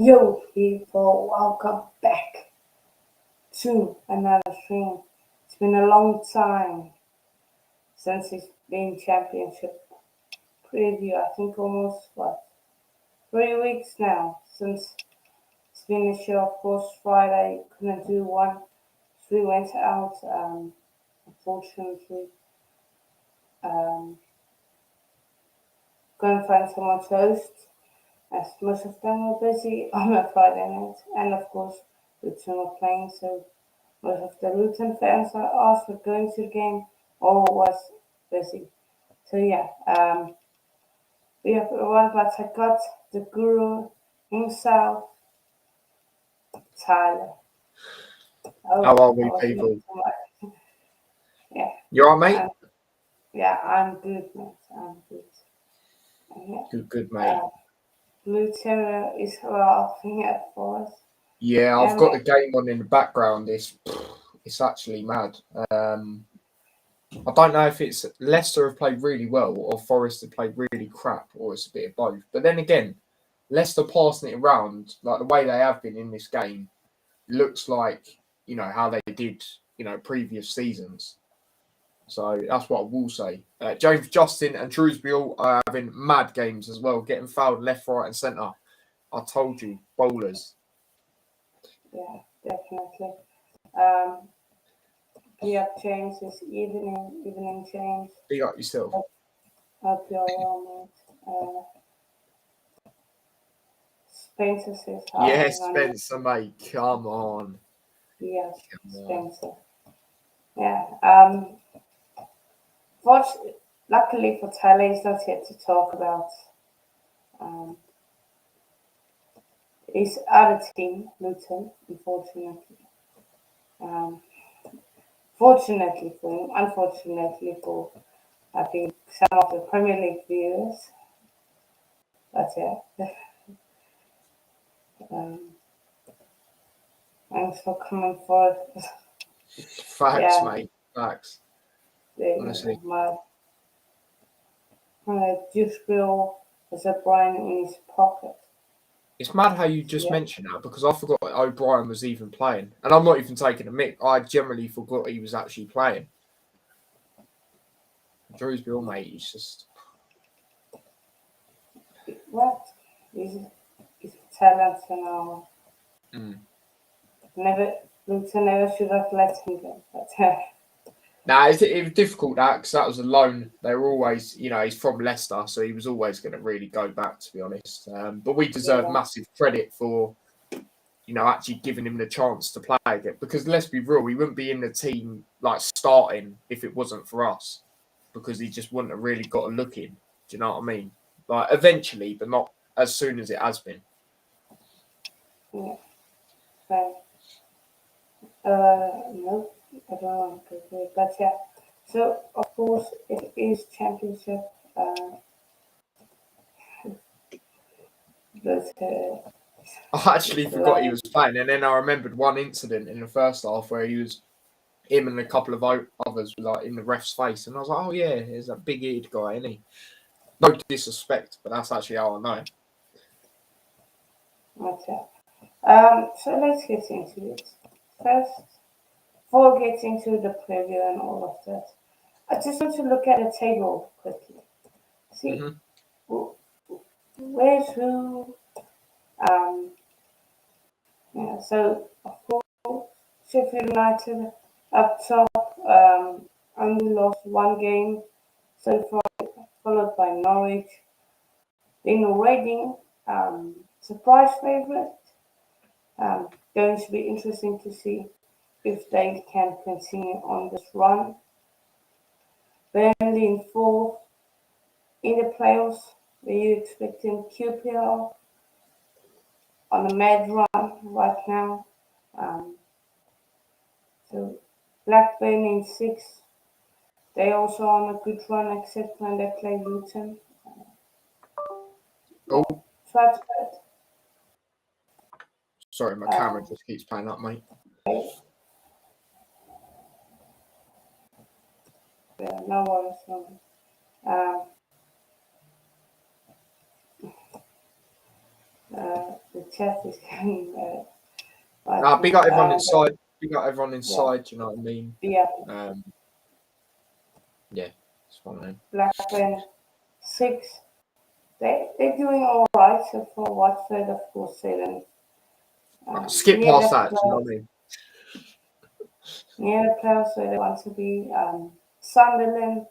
Yo, people, welcome back to another stream. It's been a long time since it's been championship preview. I think almost, 3 weeks now since it's been a show. Of course, Friday couldn't do one. So we went out, unfortunately. Um, Go and find someone to host, as most of them were busy on a Friday night. And of course, Luton were playing, so most of the Luton fans I asked were going to the game or was busy. So yeah, we have one, but I got the guru himself, Tyler. How Oh, are I we, was not people? so much. Yeah, You all right, mate? um, yeah, I'm good, mate. I'm good. Yeah, Good, mate. uh, Luton is laughing at for us. Yeah, Yeah, I've got the mate. game on in the background. It's actually mad. I don't know if it's Leicester have played really well or Forest have played really crap, or it's a bit of both. But then again, Leicester passing it around like the way they have been in this game looks like how they did previous seasons. So that's what I will say. James Justin and Shrewsbury all are having mad games as well, getting fouled left, right, and centre. I told you, bowlers. Yeah, definitely. Um, yeah, James is evening, James. Be up yourself. Hope you're well, mate. Spencer says hi, Yeah, everyone. Spencer, mate, come on. Yes, Come on. Spencer. Yeah. What? Luckily for Tyler, he's not here to talk about um, his other team, Luton. Unfortunately, um, fortunately for him, unfortunately for I think some of the Premier League viewers. But yeah, um, thanks for coming forward. Facts, Yeah, mate. Facts. there you Honestly. go. My juice bill has a Brian in his pocket. It's mad how you So just yeah, mentioned that because I forgot O'Brien was even playing. And I'm not even taking a mick. I generally forgot he was actually playing. Shrewsbury, mate, he's just. what? He's talent, you know. Mm. Never, Luton never should have let him go. But Nah, it was difficult that because that was a loan. They were always, he's from Leicester, so he was always going to really go back, to be honest. But we deserve yeah, massive credit for, actually giving him the chance to play again. Because let's be real, he wouldn't be in the team like starting if it wasn't for us, because he just wouldn't have really got a look in. Do you know what I mean? Like eventually, but not as soon as it has been. yeah. But, no, I don't want to agree. But yeah, so of course it is championship. Uh, but I actually forgot he like, was playing, and then I remembered one incident in the first half where he was him and a couple of others were like in the ref's face, and I was like, "Oh yeah, he's that big-eared guy, isn't he?" No disrespect, but that's actually how I know. okay. So let's get into it. First, before we get into the preview and all of that, I just want to look at the table quickly. See Hmm. who, where's who. Um, yeah, so of course, Sheffield United up top, only lost one game so far, followed by Norwich. Then Reading, surprise favourite. Going to be interesting to see if they can continue on this run. Burnley in fourth in the playoffs. Are you expecting QPR on a mad run right now? Um, so Blackburn in sixth. They also on a good run, except when they play Luton. Oh, Yeah, Stratford. sorry, my camera Um, just keeps playing up, mate. yeah, no worries. No. Um, chat is getting but Big up everyone inside. Big up everyone yeah, inside. Do you know what I mean? yeah. Yeah, it's one of them. Blackburn 6. They're doing all right so far. Watford, of course, 7. Skip Near past the that. Do you know playoffs, what I mean? near the playoffs where they want to be. Sunderland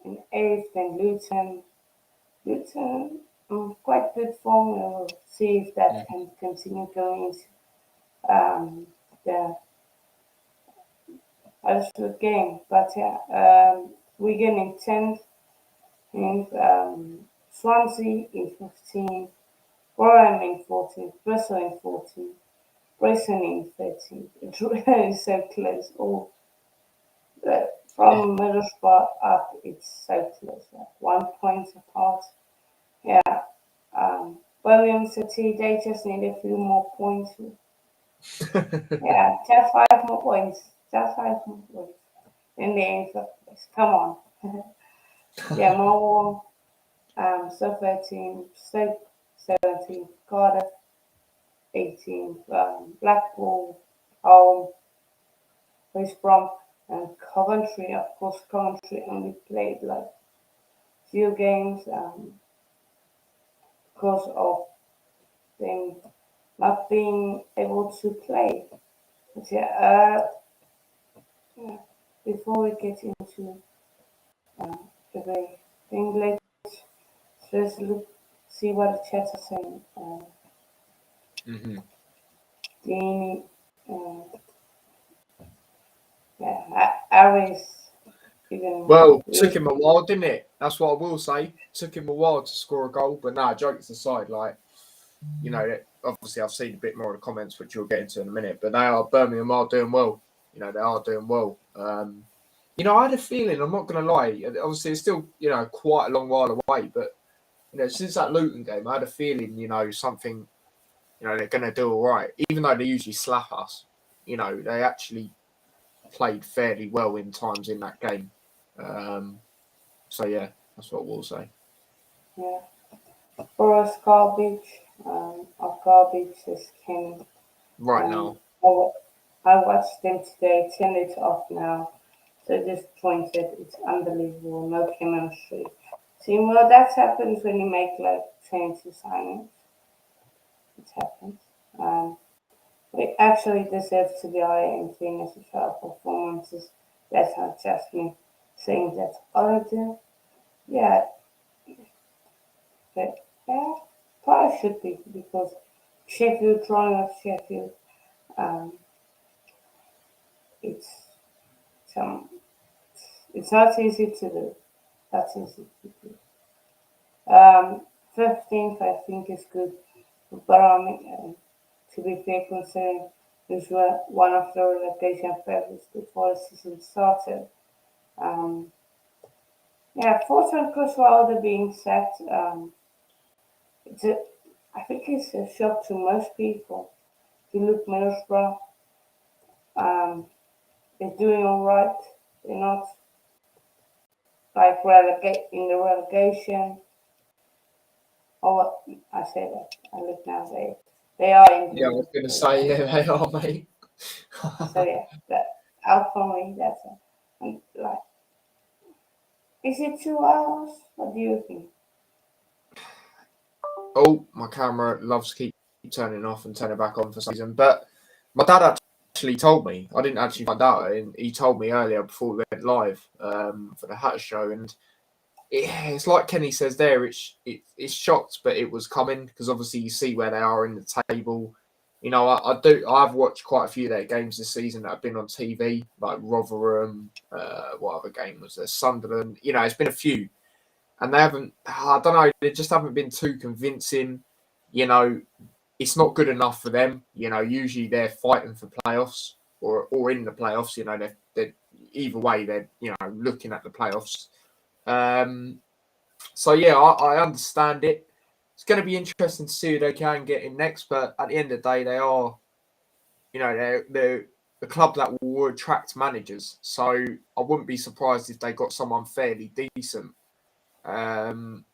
in 8th, then Luton. Luton, quite good form. We'll see if that can continue going into the Huddersfield game. But yeah, Wigan in 10th, and Swansea in 15th, Fulham in 14th, Bristol in 14th, Preston in 13th. It's really so close. All Yeah. from Middlesbrough up, it's so close. Like 1 point apart. Yeah. Birmingham City, they just need a few more points. Yeah, just 5 more points. Just 5 more points. In the end, come on. Yeah, Millwall, so 13, Stoke 17, Cardiff 18, Blackpool, home, West Brom, and Coventry. Of course, Coventry only played like few games because of them not being able to play. But yeah, before we get into the thing, let's look, see what the chat is saying. Mm-hmm. Danny, uh, yeah, Aris, even Well, took him a while, didn't it? That's what I will say. Took him a while to score a goal, but jokes aside, like, you know, obviously I've seen a bit more of the comments, which we'll get into in a minute, but Birmingham are doing well. You know, they are doing well. You know, I had a feeling, I'm not going to lie, obviously it's still, you know, quite a long while away, but, you know, since that Luton game, I had a feeling, you know, something, you know, they're going to do all right. Even though they usually slap us, you know, they actually played fairly well in times in that game. So, yeah, that's what we'll say. yeah. For us, garbage, our garbage is Kenny. Right Um, now. I watched them today, turned it off now. So disappointed. It's unbelievable. No chemistry. See, well, that happens when you make like 20 signings. It happens. We actually deserve to be higher in fairness with our performances. That's not just me saying that. Other than, yeah, but yeah, probably should be because Sheffield, drawing of Sheffield, um, it's some, it's not easy to do. That's easy to do. 15th, I think, is good. But to be fair, considering this were one of the relegation favorites before the season started. Um, yeah, fourth and Chris Wilder being set. It's a, I think it's a shock to most people. If you look Middlesbrough, um, they're doing all right. They're not like relegate in the relegation. Oh, I say that. I look now. They are in Yeah, I was the going to say, relegation. yeah, they are, mate. So yeah, that out for me. That's it. And like, is it 2 hours? What do you think? Oh, my camera loves keep turning off and turning back on for some reason. But my dad actually told me. I didn't actually find out. And he told me earlier before we went live for the Hat Show. And it's like Kenny says there. It's shocked, but it was coming because obviously you see where they are in the table. You know, I've watched quite a few of their games this season that have been on TV, like Rotherham. What other game was there? Sunderland. You know, it's been a few. And they haven't, I don't know, they just haven't been too convincing. You know, it's not good enough for them. You know, usually they're fighting for playoffs or in the playoffs. You know, they're either way, they're, you know, looking at the playoffs. So, yeah, I understand it. It's going to be interesting to see who they can get in next. But at the end of the day, they are, you know, they're the club that will attract managers. So I wouldn't be surprised if they got someone fairly decent. Um,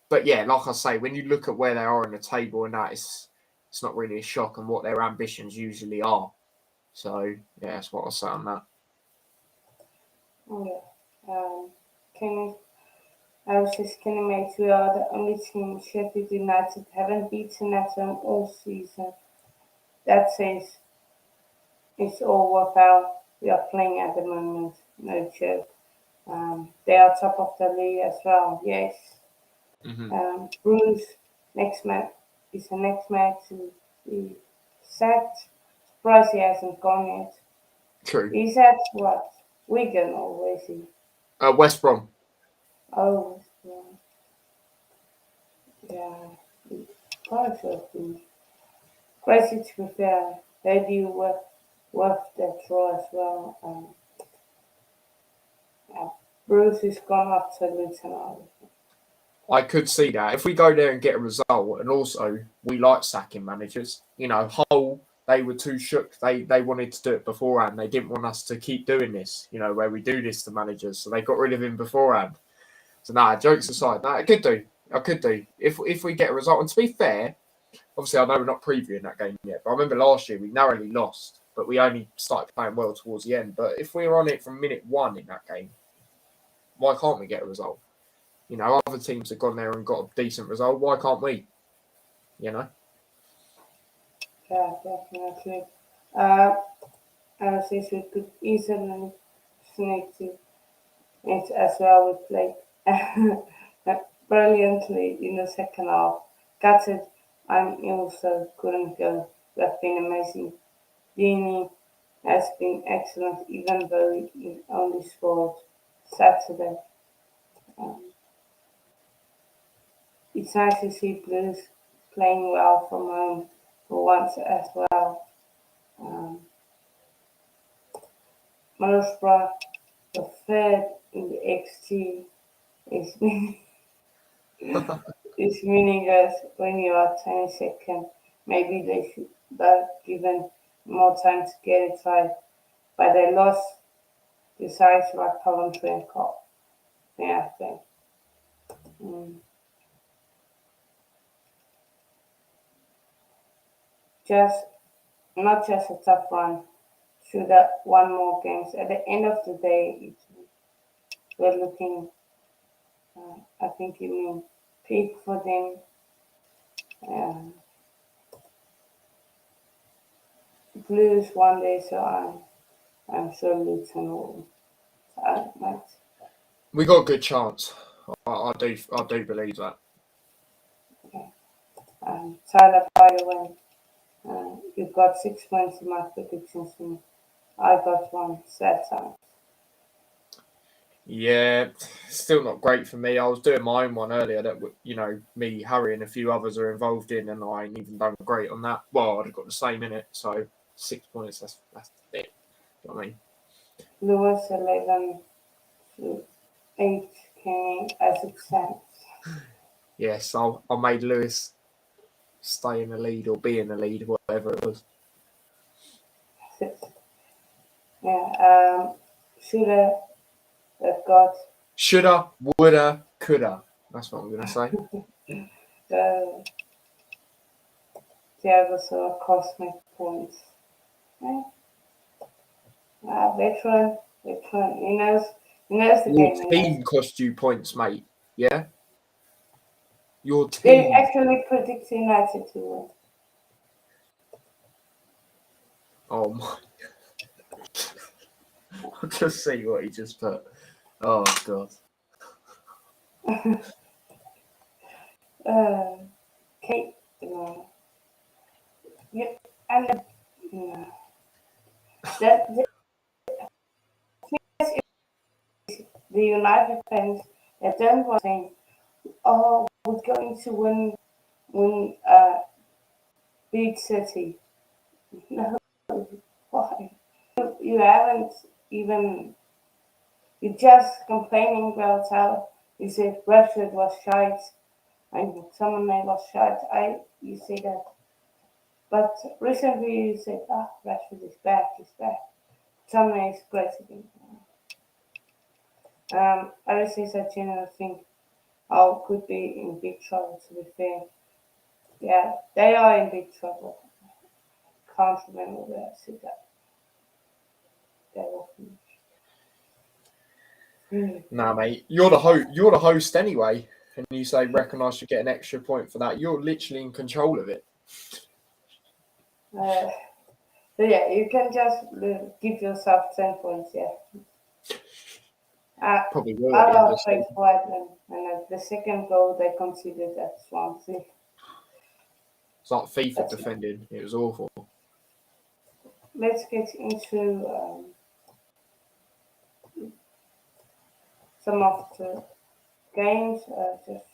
But yeah, like I say, when you look at where they are in the table and that, it's not really a shock and what their ambitions usually are. So yeah, that's what I'll say on that. Yeah. Can I was just gonna make we are the only team Sheffield United haven't beaten at home all season. That says it's all worthwhile we are playing at the moment. No joke. They are top of the league as well. Yes. Mm-hmm. Bruce next match is the next match to be set. Surprised he hasn't gone yet. True. He's at what? Wigan or where is he? West Brom. Oh, yeah. Quite a few. Crazy to be fair. They do worth the draw as well. Yeah. Bruce has gone up to Luton now. I could see that if we go there and get a result, and also we like sacking managers. You know, Hull, they were too shook. They wanted to do it beforehand. They didn't want us to keep doing this. You know, where we do this to managers, so they got rid of him beforehand. So jokes aside, I could do. I could do if we get a result. And to be fair, obviously I know we're not previewing that game yet, but I remember last year we narrowly lost, but we only started playing well towards the end. But if we were on it from minute one in that game, why can't we get a result? You know, other teams have gone there and got a decent result. Why can't we? You know? Yeah, definitely. Uh, I think we could easily sneak to it as well. We played brilliantly in the second half. Gutted I'm ill, so couldn't go. That's been amazing. Dini has been excellent, even though he only scored Saturday. Um, it's nice to see Blues playing well from home for once as well. Um, Middlesbrough, the third in the XG, is is meaningless when you are 22nd. Maybe they should have given more time to get it right, but they lost to sides like Coventry and Cop. Yeah, I think. Mm. Just not just a tough run. Should have won more games. At the end of the day, we're looking. I think you mean peak for them. Um, Blues one day, so I'm sure Luton will. I might. We got a good chance. I do believe that. Yeah. Tyler, by the way, you've got 6 points in my predictions. And I got one. Sad time. Yeah, still not great for me. I was doing my own one earlier that me, Harry, and a few others are involved in, and I ain't even done great on that. Well, I'd have got the same in it, so 6 points. That's it. You know what I mean? Lewis 11 to 8 came in as it stands. Yes, I made Lewis stay in the lead or be in the lead, whatever it was. Yeah. Shoulda have got Shoulda, woulda, coulda. That's what I'm gonna say. the Thiago Silva cosmic points. Yeah. Veteran. He knows the Your game. He knows. team cost you points, mate. Yeah, your They team. actually predict United to win. Oh my! I'll just see what he just put. Oh god. Uh, Kate, yeah, and the the United fans that don't want saying, "Oh, we're going to win, beat City." No, why? You haven't even. You're just complaining about how you said Rashford was shite and someone was shite. You say that, but recently you said, "Ah, Rashford is back. He's back." Someone is great again. I just say I genuinely think Hull could be in big trouble, to be fair. Yeah, they are in big trouble. Can't remember where I said that. They will finish. Nah, mate, you're the host anyway, and you say reckon I should get an extra point for that. You're literally in control of it. So yeah, you can just give yourself 10 points. Yeah. Probably will at the end of Other the played season. for Ireland, and the second goal they conceded at Swansea. It's like FIFA That's it. defending. It was awful. Let's get into some of the games. Just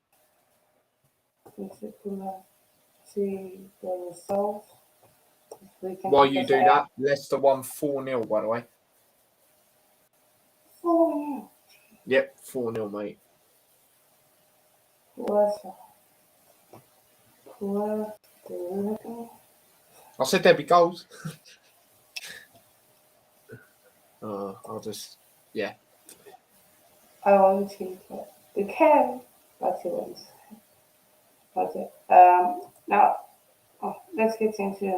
to see the results. We can While you because do that, Leicester won 4-0, by the way. 4-0 Yep, 4-0, mate. was I said there'd be goals. Yeah. I want to, but you can, but you won't. Okay. Now let's get into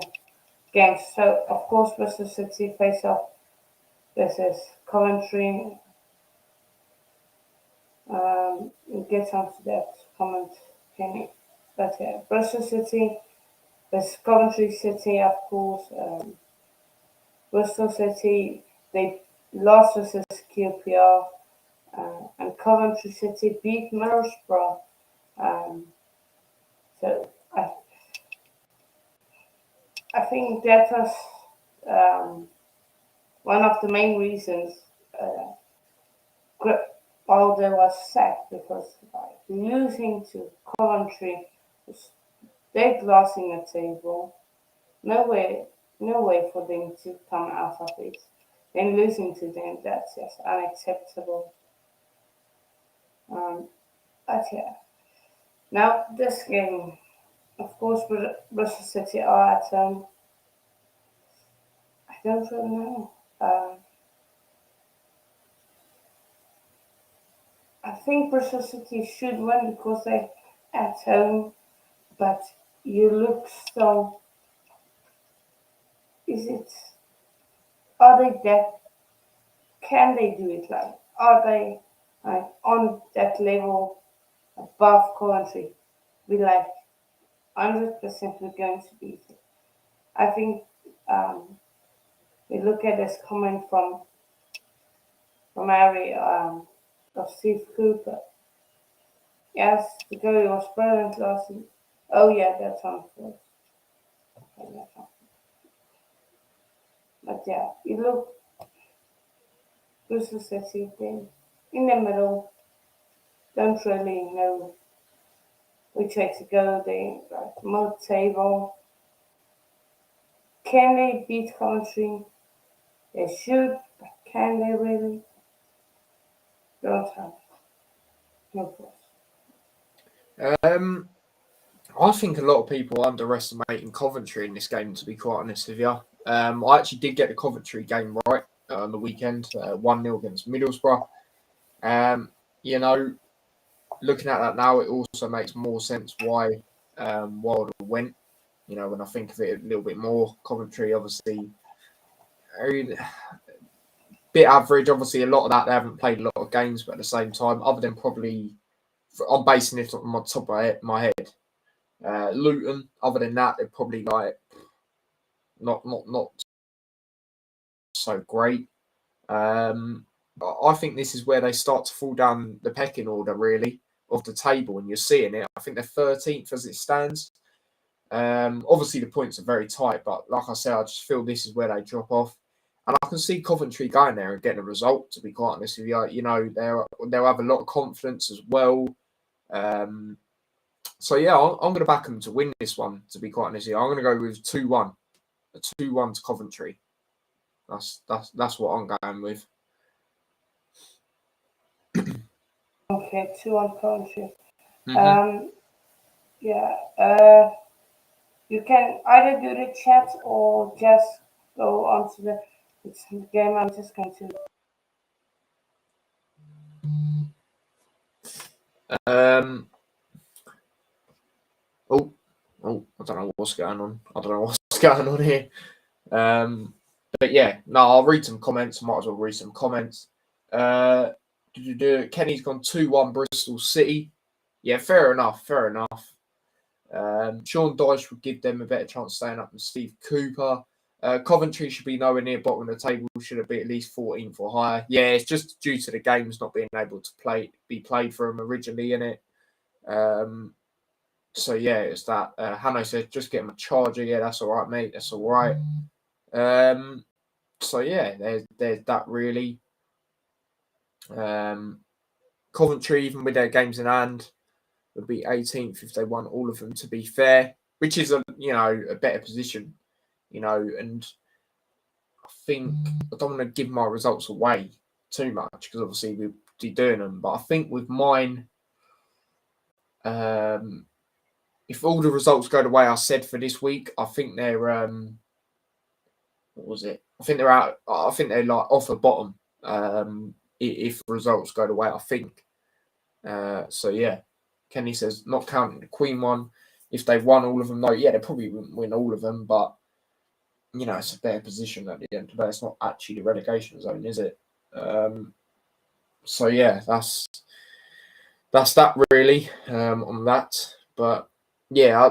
games. So of course, Bristol City face off versus Coventry. We'll get onto that comment, Kenny. But yeah, Bristol City versus Coventry City, of course. Bristol City, they lost versus QPR, and Coventry City beat Middlesbrough. Um, so I think that was one of the main reasons Balder was sacked because losing to Coventry was dead glassing the table. No way, no way for them to come out of it. Then losing to them, that's just unacceptable. Um, but yeah, now this game, of course, Bristol City are at home. I don't really know. I think Bristol City should win because they're at home, but you look so. Is it? Are they that? Can they do it? Like, are they on that level above Coventry? Be like 100% we're going to beat it. I think we look at this comment from Harry of Steve Cooper. Yes, the goal was brilliant last week. Oh yeah, that's on first. Okay, that's on. But yeah, you look Bristol City then in the middle, don't really know which way to go. They like mid-table. Can they beat Coventry? They should, but can they really? Don't have no course. I think a lot of people are underestimating Coventry in this game, to be quite honest with you. I actually did get the Coventry game right on the weekend, 1-0 against Middlesbrough. You know, looking at that now, it also makes more sense why Wilder went. You know, when I think of it a little bit more, Coventry obviously bit average. Obviously, a lot of that they haven't played a lot of games, but at the same time, other than probably, I'm basing it on my top of my head. Luton, other than that, they're probably like not so great. I think this is where they start to fall down the pecking order, really, of the table, and you're seeing it. I think they're 13th as it stands. Obviously, the points are very tight, but like I said, I just feel this is where they drop off. And I can see Coventry going there and getting a result, to be quite honest with you. You know, they'll have a lot of confidence as well. So, yeah, I'm going to back them to win this one, to be quite honest with you. I'm going to go with 2-1. A 2-1 to Coventry. That's what I'm going with. Okay, 2-1 Coventry. Mm-hmm. Yeah. You can either do the chat or just go on to the game. I'm just going to. Oh, I don't know what's going on. I don't know what's going on here. But yeah, no, I'll read some comments. I might as well read some comments. Kenny's gone 2-1 Bristol City. Yeah, fair enough. Sean Dyche would give them a better chance staying up than Steve Cooper. Coventry should be nowhere near bottom of the table. Should have been at least 14th or higher. Yeah, it's just due to the games not being able to be played for them originally in it. So yeah, it's that. Hanno said, just get him a charger. Yeah, that's all right, mate. That's all right. So yeah, there's that really. Coventry, even with their games in hand, would be 18th if they won all of them. To be fair, which is a better position, and I think I don't want to give my results away too much because obviously we'll be doing them. But I think with mine, if all the results go the way I said for this week, I think they're what was it? I think they're out. I think they're like off the bottom. If results go the way I think. So yeah, Kenny says not counting the Queen one. If they won all of them, though, yeah, they probably wouldn't win all of them, but it's a better position at the end of the day. It's not actually the relegation zone, is it? So yeah, that's that really on that. But yeah, I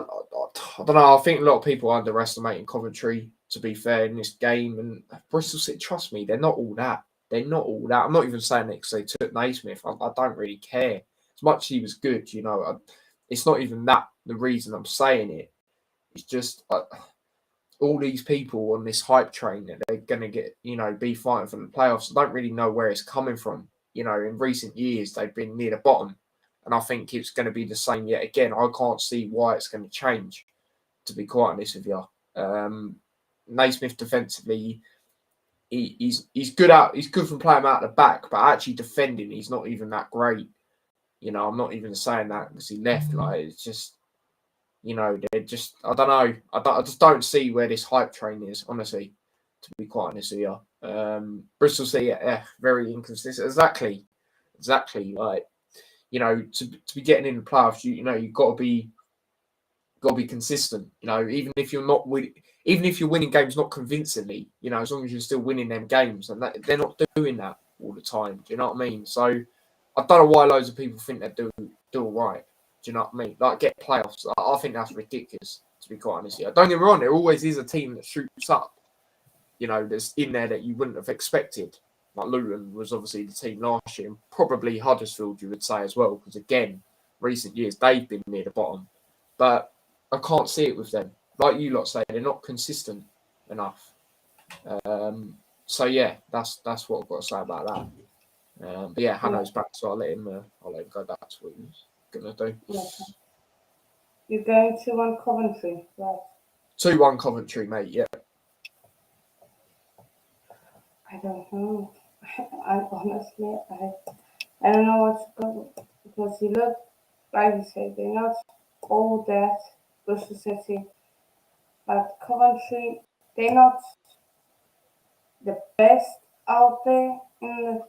don't know. I think a lot of people are underestimating Coventry, to be fair, in this game. And Bristol City, trust me, they're not all that. They're not all that. I'm not even saying it because they took Naismith. I don't really care. As much as he was good, it's not even that the reason I'm saying it. It's just all these people on this hype train that they're going to get, be fighting for the playoffs. I don't really know where it's coming from. In recent years, they've been near the bottom. And I think it's going to be the same yet again. I can't see why it's going to change, to be quite honest with you. Naismith defensively, he's good from playing out the back, but actually defending, he's not even that great. I'm not even saying that because he left. Like, it's just, they're just, I don't know. I just don't see where this hype train is, honestly, to be quite honest with you. Bristol City, very inconsistent. Exactly. Like, to be getting in the playoffs, you've got to be consistent. Even if you're not winning, even if you're winning games not convincingly, as long as you're still winning them games, and they're not doing that all the time. Do you know what I mean? So I don't know why loads of people think they do all right. Do you know what I mean? Like, get playoffs. I think that's ridiculous, to be quite honest. Don't get me wrong. There always is a team that shoots up. That's in there that you wouldn't have expected. Like Luton was obviously the team last year, and probably Huddersfield, you would say as well, because again, recent years they've been near the bottom. But I can't see it with them. Like you lot say, they're not consistent enough. So yeah, that's what I've got to say about that. But yeah, Hanno's back, so I'll let him go back to what he was gonna do. Okay. You're going to one Coventry, right? 2-1 Coventry, mate. Yeah. I don't know. I honestly, I don't know what's going because you look, like you say, they're not all that Bristol City, but Coventry, they're not the best out there in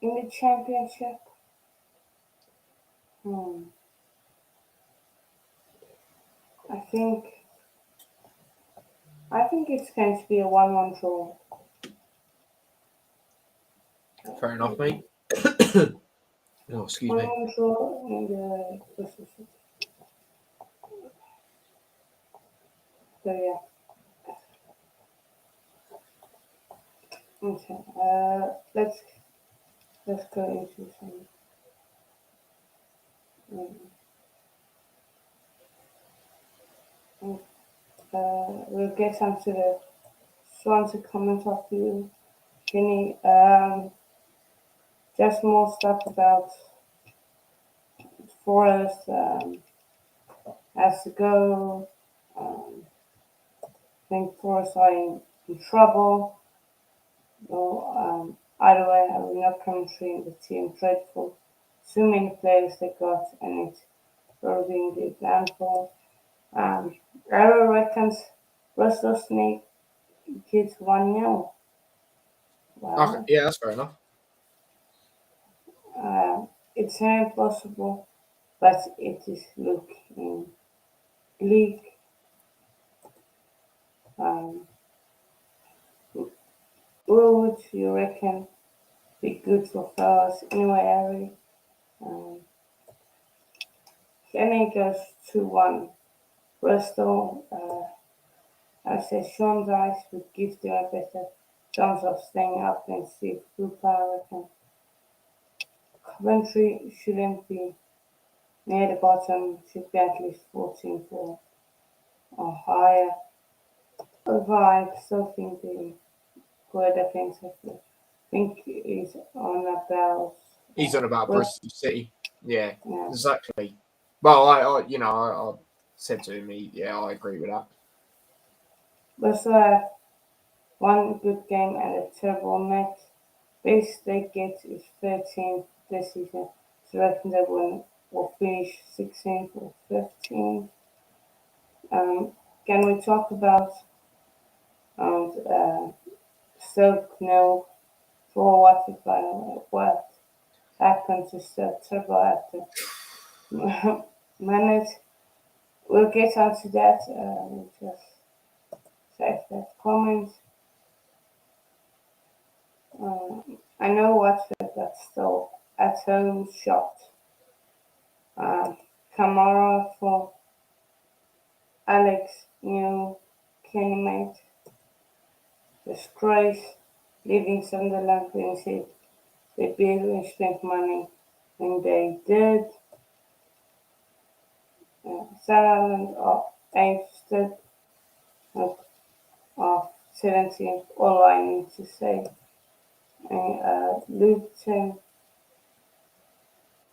the championship. I think it's going to be a 1-1 draw. Fair enough, mate. Oh, excuse me. 1-1 draw in the Bristol City. So yeah. Okay. Let's go into some. We'll get some to the Swansea comment of you, Jenny. Just more stuff about Forest has to go. I think Forest are in trouble. No, either way, I will not Coventry in the team dreadful. So many players they got, and it's proving the example. Arrow reckons Russell Snake gets 1-0. Wow. Okay, yeah, that's fair enough. It's not impossible, but it is looking bleak. Um, what would you reckon be good for fellas anyway, Harry? Um, Kenny goes 2-1. Bristol, I say Sean Dice would give them a better chance of staying up than Steve Cooper, I reckon. Coventry shouldn't be near the bottom, should be at least 14 for or higher. Although I still think they were defensively. I think he's on about He's on about Bristol. Bristol City. Yeah, Yeah. exactly. Well, I said to him, yeah, I agree with that. Bristol have one good game and a terrible next. Best they get is 13th this season. So I reckon they will finish 16th or 15th. Can we talk about um, uh, Stoke now for what happened to Stoke? Terrible after minute. We'll get onto that. Just save that comment. I know Watford got still at home shot. Kamara for Alex New Kenny disgrace leaving Sunderland when said they barely spent money when they did. Sunderland are 8th stood of 17th, all I need to say. And Luton,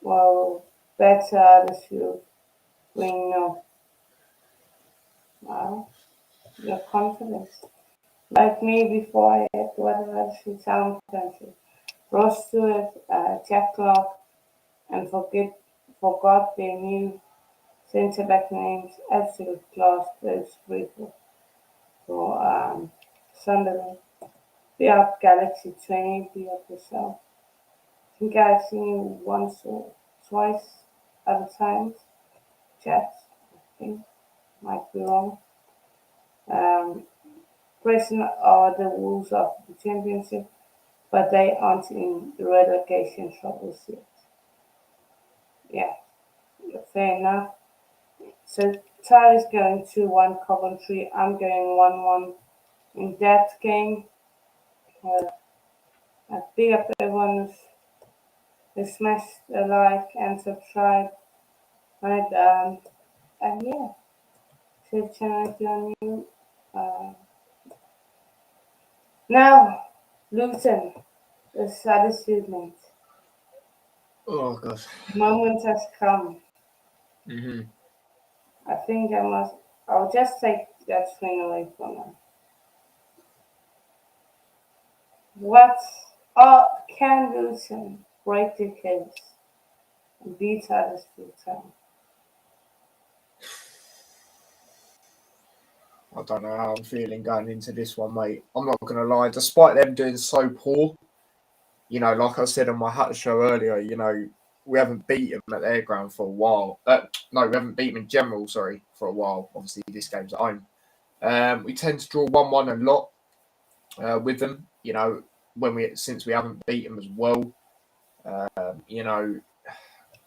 well, better Huddersfield, we know. Wow, your confidence. Like me before I had whatever Huddersfield Town country. Ross Stewart, Jack Clark, and forgot their new centre back names. Absolute class, those three for Sunderland. Be up Galaxy 20, be up yourself. I think I've seen you once or twice other times. Chat, I think, might be wrong. Um, Preston are the Wolves of the Championship, but they aren't in the relegation troubles yet. Yeah, fair enough. So Tyler's going 2-1 Coventry. I'm going 1-1 in that game. Uh, I big up everyone who smashed the like and subscribe. Right, and yeah, share channel if you're new. Uh, Now, Luton, the saddest achievement. Oh god. The moment has come. Hmm. I think I'll just take that screen away from them. What can Luton break the case and beat Huddersfield Town? I don't know how I'm feeling going into this one, mate. I'm not gonna lie. Despite them doing so poor, like I said on my Hut show earlier, we haven't beat them at their ground for a while. No, we haven't beaten them in general, sorry, for a while. Obviously, this game's at home. We tend to draw 1-1 a lot with them, since we haven't beaten them as well. You know,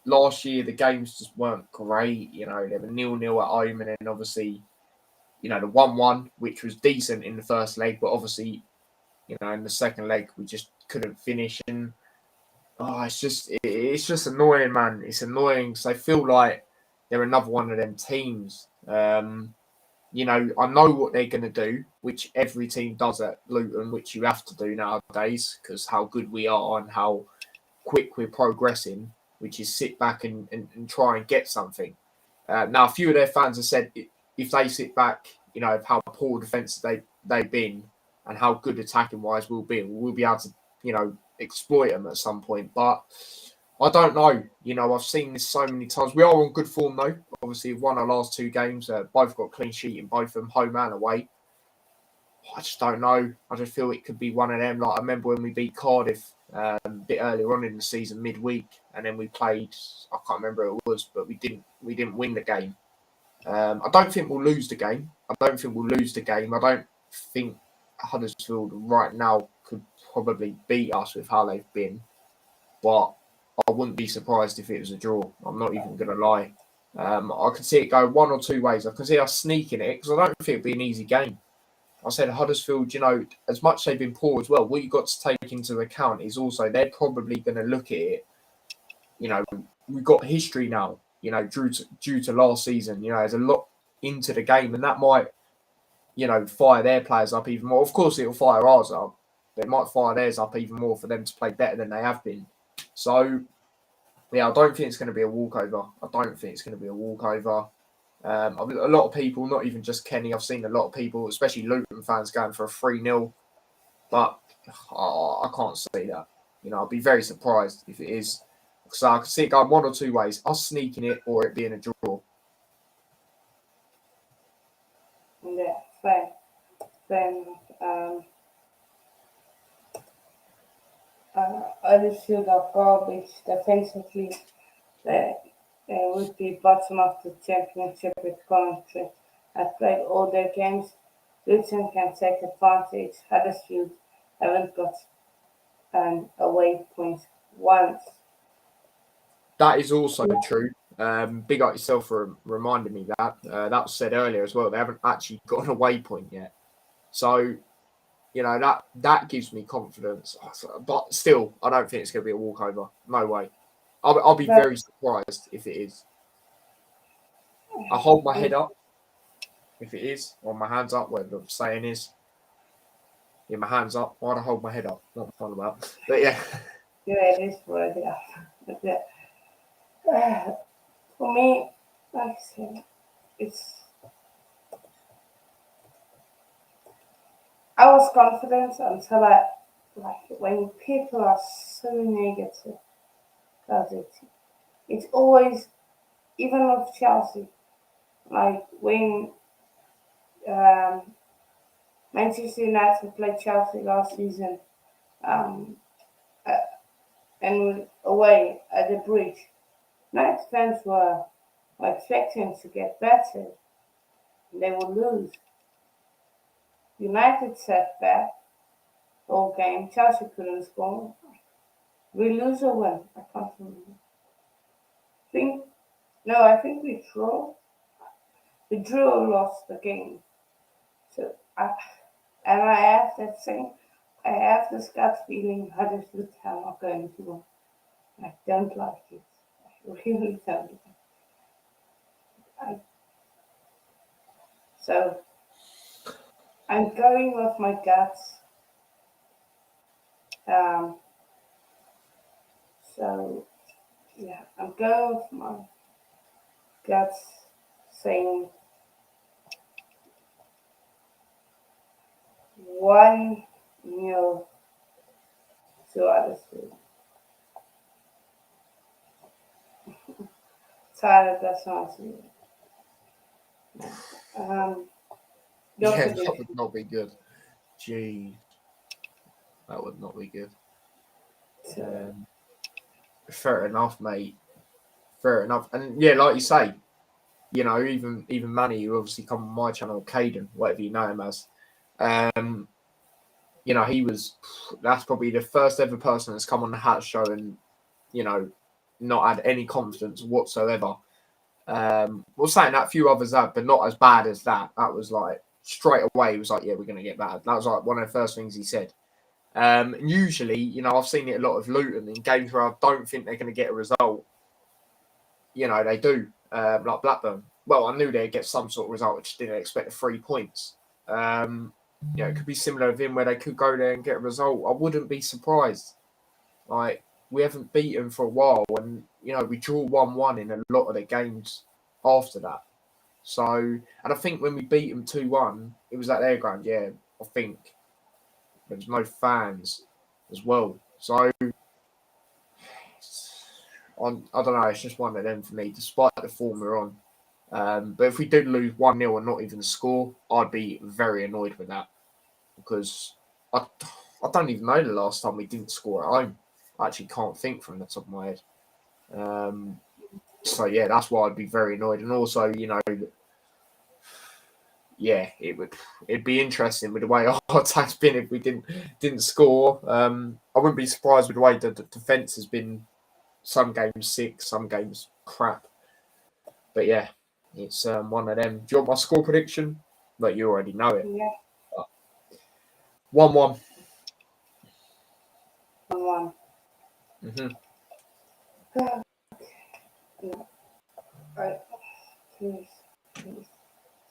last year the games just weren't great. They were 0-0 at home, and then obviously, the 1-1, which was decent in the first leg, but obviously, in the second leg we just couldn't finish. And it's just annoying, man. It's annoying because I feel like they're another one of them teams. I know what they're going to do, which every team does at Luton, which you have to do nowadays because how good we are and how quick we're progressing, which is sit back and try and get something. Now, a few of their fans have said if they sit back, how poor defence they've been and how good attacking wise we'll be able to, exploit them at some point. But I don't know. I've seen this so many times. We are on good form though. Obviously, we've won our last two games. Both got clean sheet in both of them, home and away. I just don't know. I just feel it could be one of them. Like I remember when we beat Cardiff a bit earlier on in the season, midweek, and then we played. I can't remember who it was, but we didn't win the game. I don't think we'll lose the game. I don't think Huddersfield right now could probably beat us with how they've been, but I wouldn't be surprised if it was a draw. I'm not even going to lie. I can see it go one or two ways. I can see us sneaking it because I don't think it'll be an easy game. I said Huddersfield, as much as they've been poor as well, what you've got to take into account is also they're probably going to look at it. We've got history now, due to last season. There's a lot into the game, and that might, fire their players up even more. Of course, it'll fire ours up, but it might fire theirs up even more for them to play better than they have been. So, yeah, I don't think it's going to be a walkover. A lot of people, not even just Kenny, I've seen a lot of people, especially Luton fans, going for a 3-0. But I can't see that. I'll be very surprised if it is. So I can see it going one or two ways. Us sneaking it or it being a draw. Yeah, fair. Huddersfield are garbage defensively. They would be bottom of the championship with Coventry. I've played all their games. Luton can take advantage. Huddersfield haven't got an away point once. That is also true. Big up yourself for reminding me that. That was said earlier as well. They haven't actually got an away point yet. So, that gives me confidence. But still, I don't think it's going to be a walkover. No way. I'll be But very surprised if it is. I hold my head up if it is, or my hands up, whatever the saying is. Yeah, my hands up. Why'd I hold my head up? Not fun about. But yeah. yeah, it is what it is. But yeah, for me, like I said, it's. I was confident until when people are so negative about it, it's always, even with Chelsea, like when um, Manchester United played Chelsea last season, um, uh, and away at the bridge, United fans were expecting to get better. They would lose. United sat back all game. Chelsea couldn't score. We lose or win. I can't remember. Think no, I think we draw. We drew or lost the game. So I have that same. I have this gut feeling Huddersfield Town are going to win. I don't like it. I really don't. I, so I'm going with my guts. Um, so yeah, I'm going with my guts, saying 1-0 to Huddersfield. Tyler, that's not you. Your Yeah, that prediction. would not be good. Gee, that would not be good. So, Fair enough, mate. Fair enough. And yeah, like you say, even Manny, who obviously come on my channel, Caden, whatever you know him as, um, that's probably the first ever person that's come on the Hat Show and, not had any confidence whatsoever. Well, saying that, a few others have, but not as bad as that. That was like straight away, he was like, yeah, we're going to get bad. That was like one of the first things he said. And usually, I've seen it a lot of Luton in games where I don't think they're going to get a result. They do, like Blackburn. Well, I knew they'd get some sort of result. I just didn't expect the 3 points. It could be similar with him where they could go there and get a result. I wouldn't be surprised. Like, we haven't beaten for a while, and we draw 1-1 in a lot of the games after that. So, and I think when we beat them 2-1, it was at their ground. Yeah, I think there's no fans as well. So, I don't know. It's just one of them for me, despite the form we're on. But if we did lose 1-0 and not even score, I'd be very annoyed with that. because I don't even know the last time we didn't score at home. I actually can't think from the top of my head. So yeah, that's why I'd be very annoyed. And also, it'd be interesting with the way our attack's been if we didn't score. I wouldn't be surprised with the way the defence has been. Some games sick, some games crap. But yeah, it's one of them. Do you want my score prediction? Like, you already know it. Yeah. 1-1. 1-1. No. Right. Please.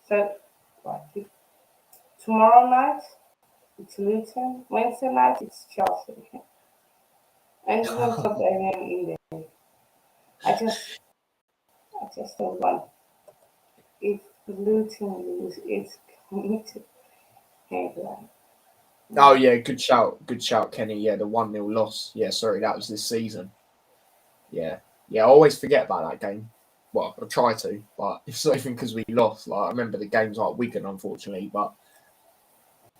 So, what? Tomorrow night, it's Luton. Wednesday night, it's Chelsea. And it's not got anyone in there. I just don't want. If Luton lose, it's going to headline. Oh yeah, good shout, Kenny. Yeah, the 1-0 loss. Yeah, sorry, that was this season. Yeah, I always forget about that game. Well, I try to, but it's not even because we lost. Like, I remember the games like Wigan, unfortunately, but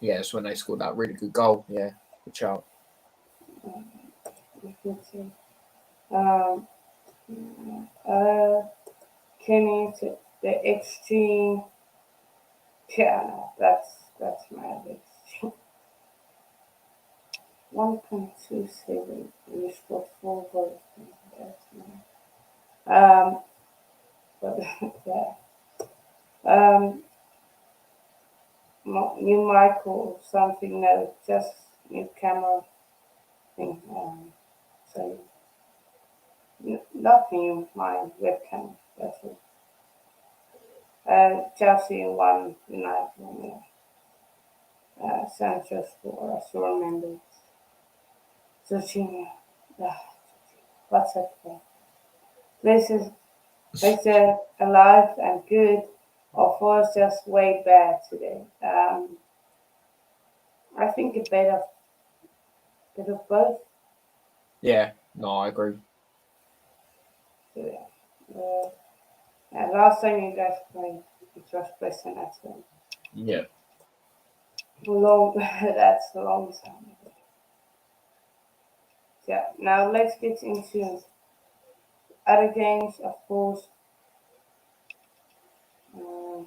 yeah, it's when they scored that really good goal. Yeah, good shout. Kenny, the XG. Yeah, that's my XG. 1.27. We scored 4 goals. That's my. But yeah. New Michael something. No, just new camera thing. So not new, my webcam. That's it. Chelsea won United 1-0. Sancho scored. I still remember it. Jorginho. What's up there? This is alive and good, or for us just way bad today. I think a bit of both. Yeah, no, I agree. So, last time you guys played, it was Preston at home. Yeah. That's a long time. Yeah. Now let's get into other games, of course. Um,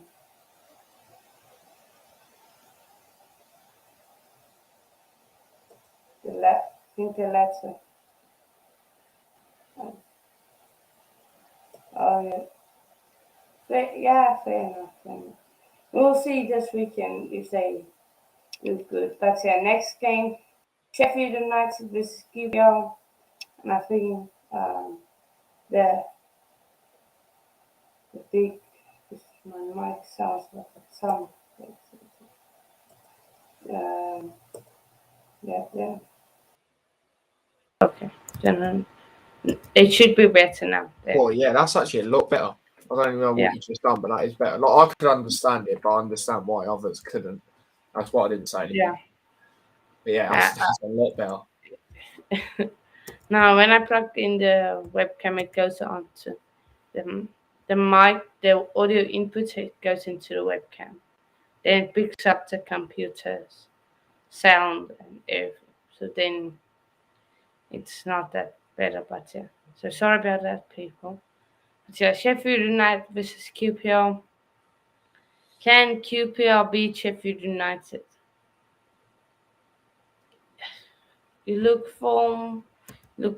I think the latter. Um, oh yeah. Yeah, fair enough. Fair enough. We'll see this weekend if they do good. But yeah, next game, Sheffield United versus QPR, and I think the the big. My mic sounds like a ton. Um, yeah. Okay. Then it should be better now. Well, yeah, that's actually a lot better. I don't even know Yeah. what you just done, but that is better. Like, I could understand it, but I understand why others couldn't. That's why I didn't say anything. Yeah. But yeah, that's a lot better. Now, when I plug in the webcam, it goes on to the mic, the audio input, it goes into the webcam. Then it picks up the computer's sound and everything. So then it's not that better, but yeah. So sorry about that, people. But yeah, Sheffield United versus QPR. Can QPR beat Sheffield United? You look the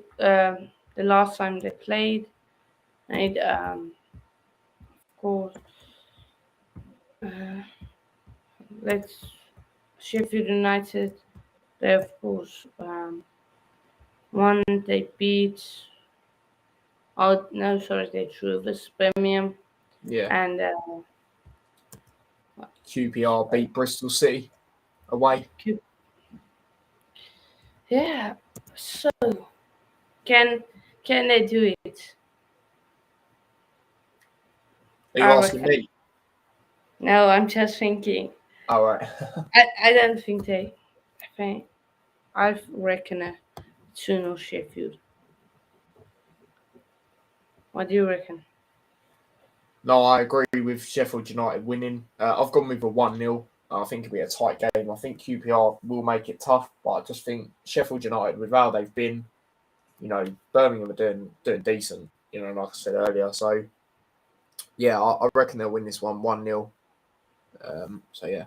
last time they played, and of course, uh, let's Sheffield United. They of course won. They beat. Oh no, sorry, they drew with Birmingham Yeah. and QPR beat Bristol City away. yeah. So can can they do it? Are you I asking reckon. me? No, I'm just thinking. All right. I don't think they. I reckon a 2-0 Sheffield. What do you reckon? No, I agree with Sheffield United winning. I've gone with a 1-0 I think it'll be a tight game. I think QPR will make it tough, but I just think Sheffield United, with how they've been, Birmingham are doing decent. Like I said earlier. So yeah, I reckon they'll win this 1-0. So yeah.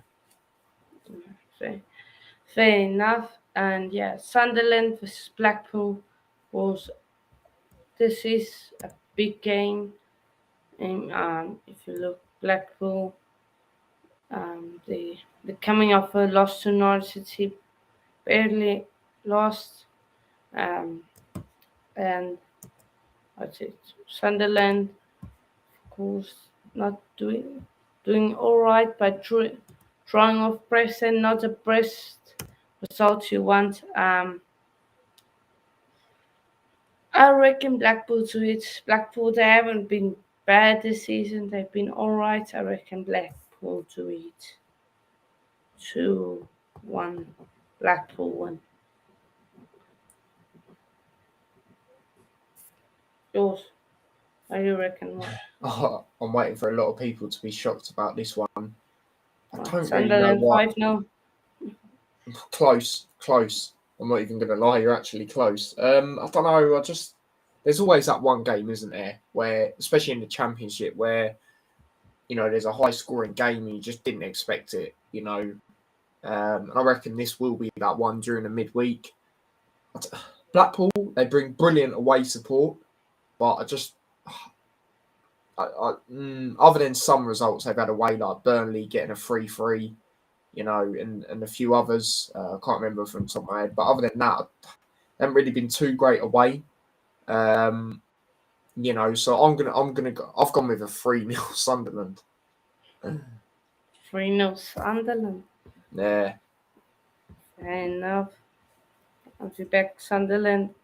Fair enough. And yeah, Sunderland versus Blackpool was. This is a big game. And if you look, Blackpool, the coming off a loss to Norwich City, barely lost. Um, and what's it? Sunderland, of course, not doing all right, but drawing off Preston, not the best result you want. I reckon Blackpool to it. Blackpool, they haven't been bad this season. They've been all right. I reckon Blackpool to it. 2-1. Blackpool win. Yours. What do you reckon? I'm waiting for a lot of people to be shocked about this one. I don't really know Sunderland why. 5-0. Close. I'm not even going to lie. You're actually close. I don't know. There's always that one game, isn't there, where, especially in the Championship, where there's a high scoring game and you just didn't expect it. And I reckon this will be that one during the midweek. Blackpool, they bring brilliant away support, but other than some results they've had away, like Burnley getting a 3-3, and a few others. I can't remember from the top of my head, but other than that, they haven't really been too great away. So I've gone with a 3-0 Sunderland. 3-0 Sunderland. Yeah. Fair enough. I'll be back Sunderland.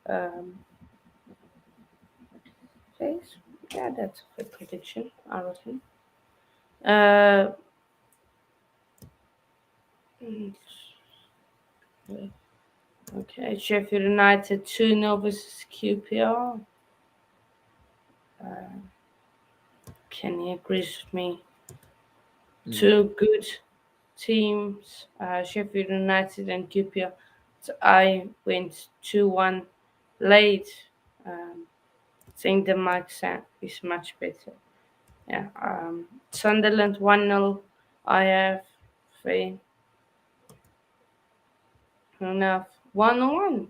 Okay. Yeah, that's a good prediction, I reckon. Okay, Sheffield United 2-0 versus QPR. Kenny agrees with me. Two good teams, Sheffield United and QPR. So I went 2-1 late. I think the mic sound is much better. Yeah. Sunderland 1-0. I have 3. Enough. 1-1.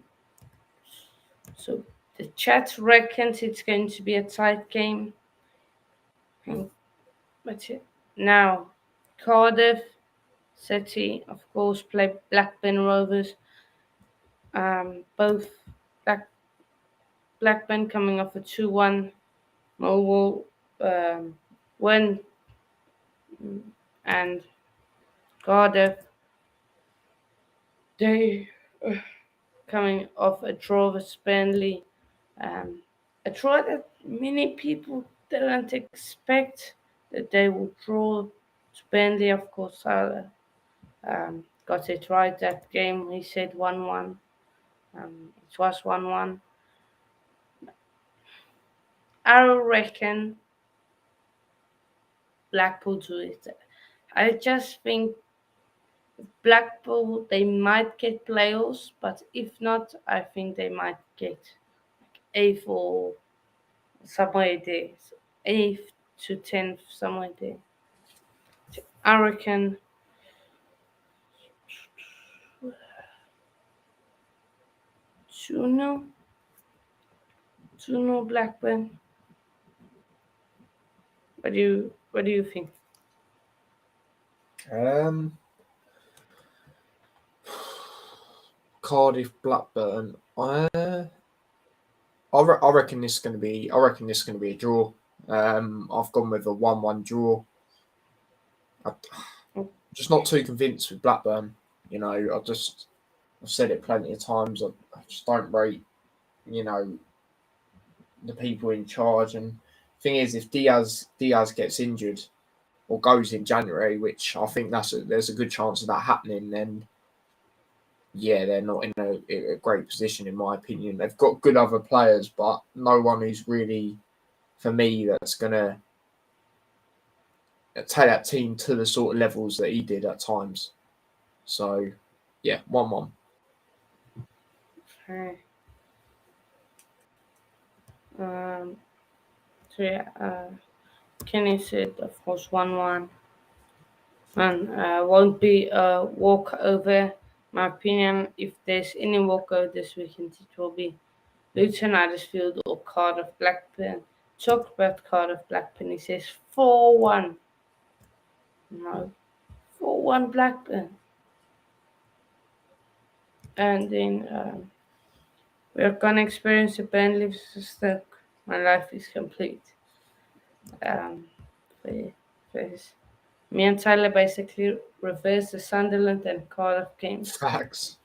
So the chat reckons it's going to be a tight game. But now, Cardiff City, of course, play Blackburn Rovers. Both Blackburn coming off a 2-1 Millwall win, and Cardiff, they coming off a draw with Burnley. A draw that many people didn't expect that they would draw to Burnley. Of course, Salah got it right that game. He said 1-1. It was 1-1. I reckon Blackpool do it. I just think Blackpool, they might get playoffs, but if not, I think they might get eighth or somewhere there. 8th to 10th, somewhere there. I reckon 2-0. 2-0 Blackburn. What do you think? Cardiff Blackburn. I reckon this is going to be. I reckon this is going to be a draw. I've gone with a 1-1 draw. I'm just not too convinced with Blackburn. I've said it plenty of times. I just don't rate, the people in charge. And thing is, if Diaz gets injured or goes in January, which I think there's a good chance of that happening, then yeah, they're not in a great position in my opinion. They've got good other players, but no one who's really, for me, that's gonna take that team to the sort of levels that he did at times. So, yeah, 1-1. Okay. Um, so yeah, Kenny said, of course, 1-1. And won't be a walkover. My opinion, if there's any walkover this weekend, it will be Luton Huddersfield or Cardiff Blackburn. Talk about Cardiff Blackburn. He says 4-1. No, 4-1 Blackburn. And then we're going to experience a Burnley versus Stoke. My life is complete. Um, for, for his, Me and Tyler basically reversed the Sunderland and Cardiff games. Facts.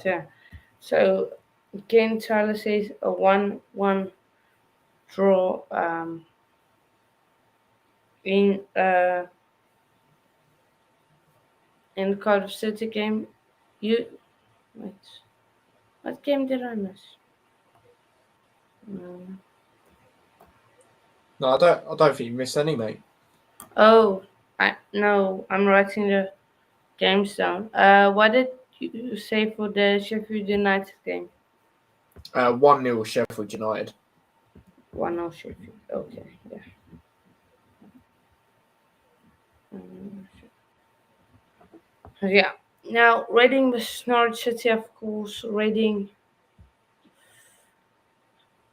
Yeah. So again, Tyler says a 1-1 draw in the Cardiff City game. You wait. What game did I miss? Um, No, I don't think you missed any, mate. oh, I'm writing the games down. What did you say for the Sheffield United game? 1-0 Sheffield United. 1-0 Sheffield. Okay, yeah. Um, yeah. Now Reading versus Norwich City, of course. Reading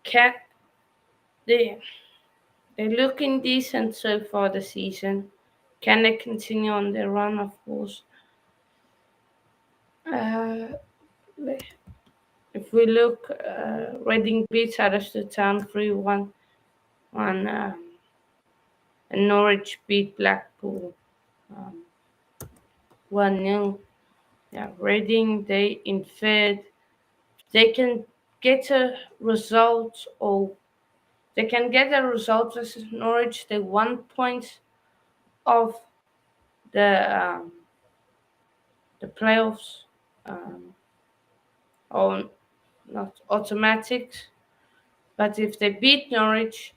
can they they're looking decent so far this season. Can they continue on their run? Of course. Uh, if we look, Reading beats Huddersfield Town 3-1, and Norwich beat Blackpool um, 1-0. Yeah, Reading they in third. They can get a result, or they can get a result versus Norwich. They 1 point of the the playoffs, um, or not automatic. But if they beat Norwich,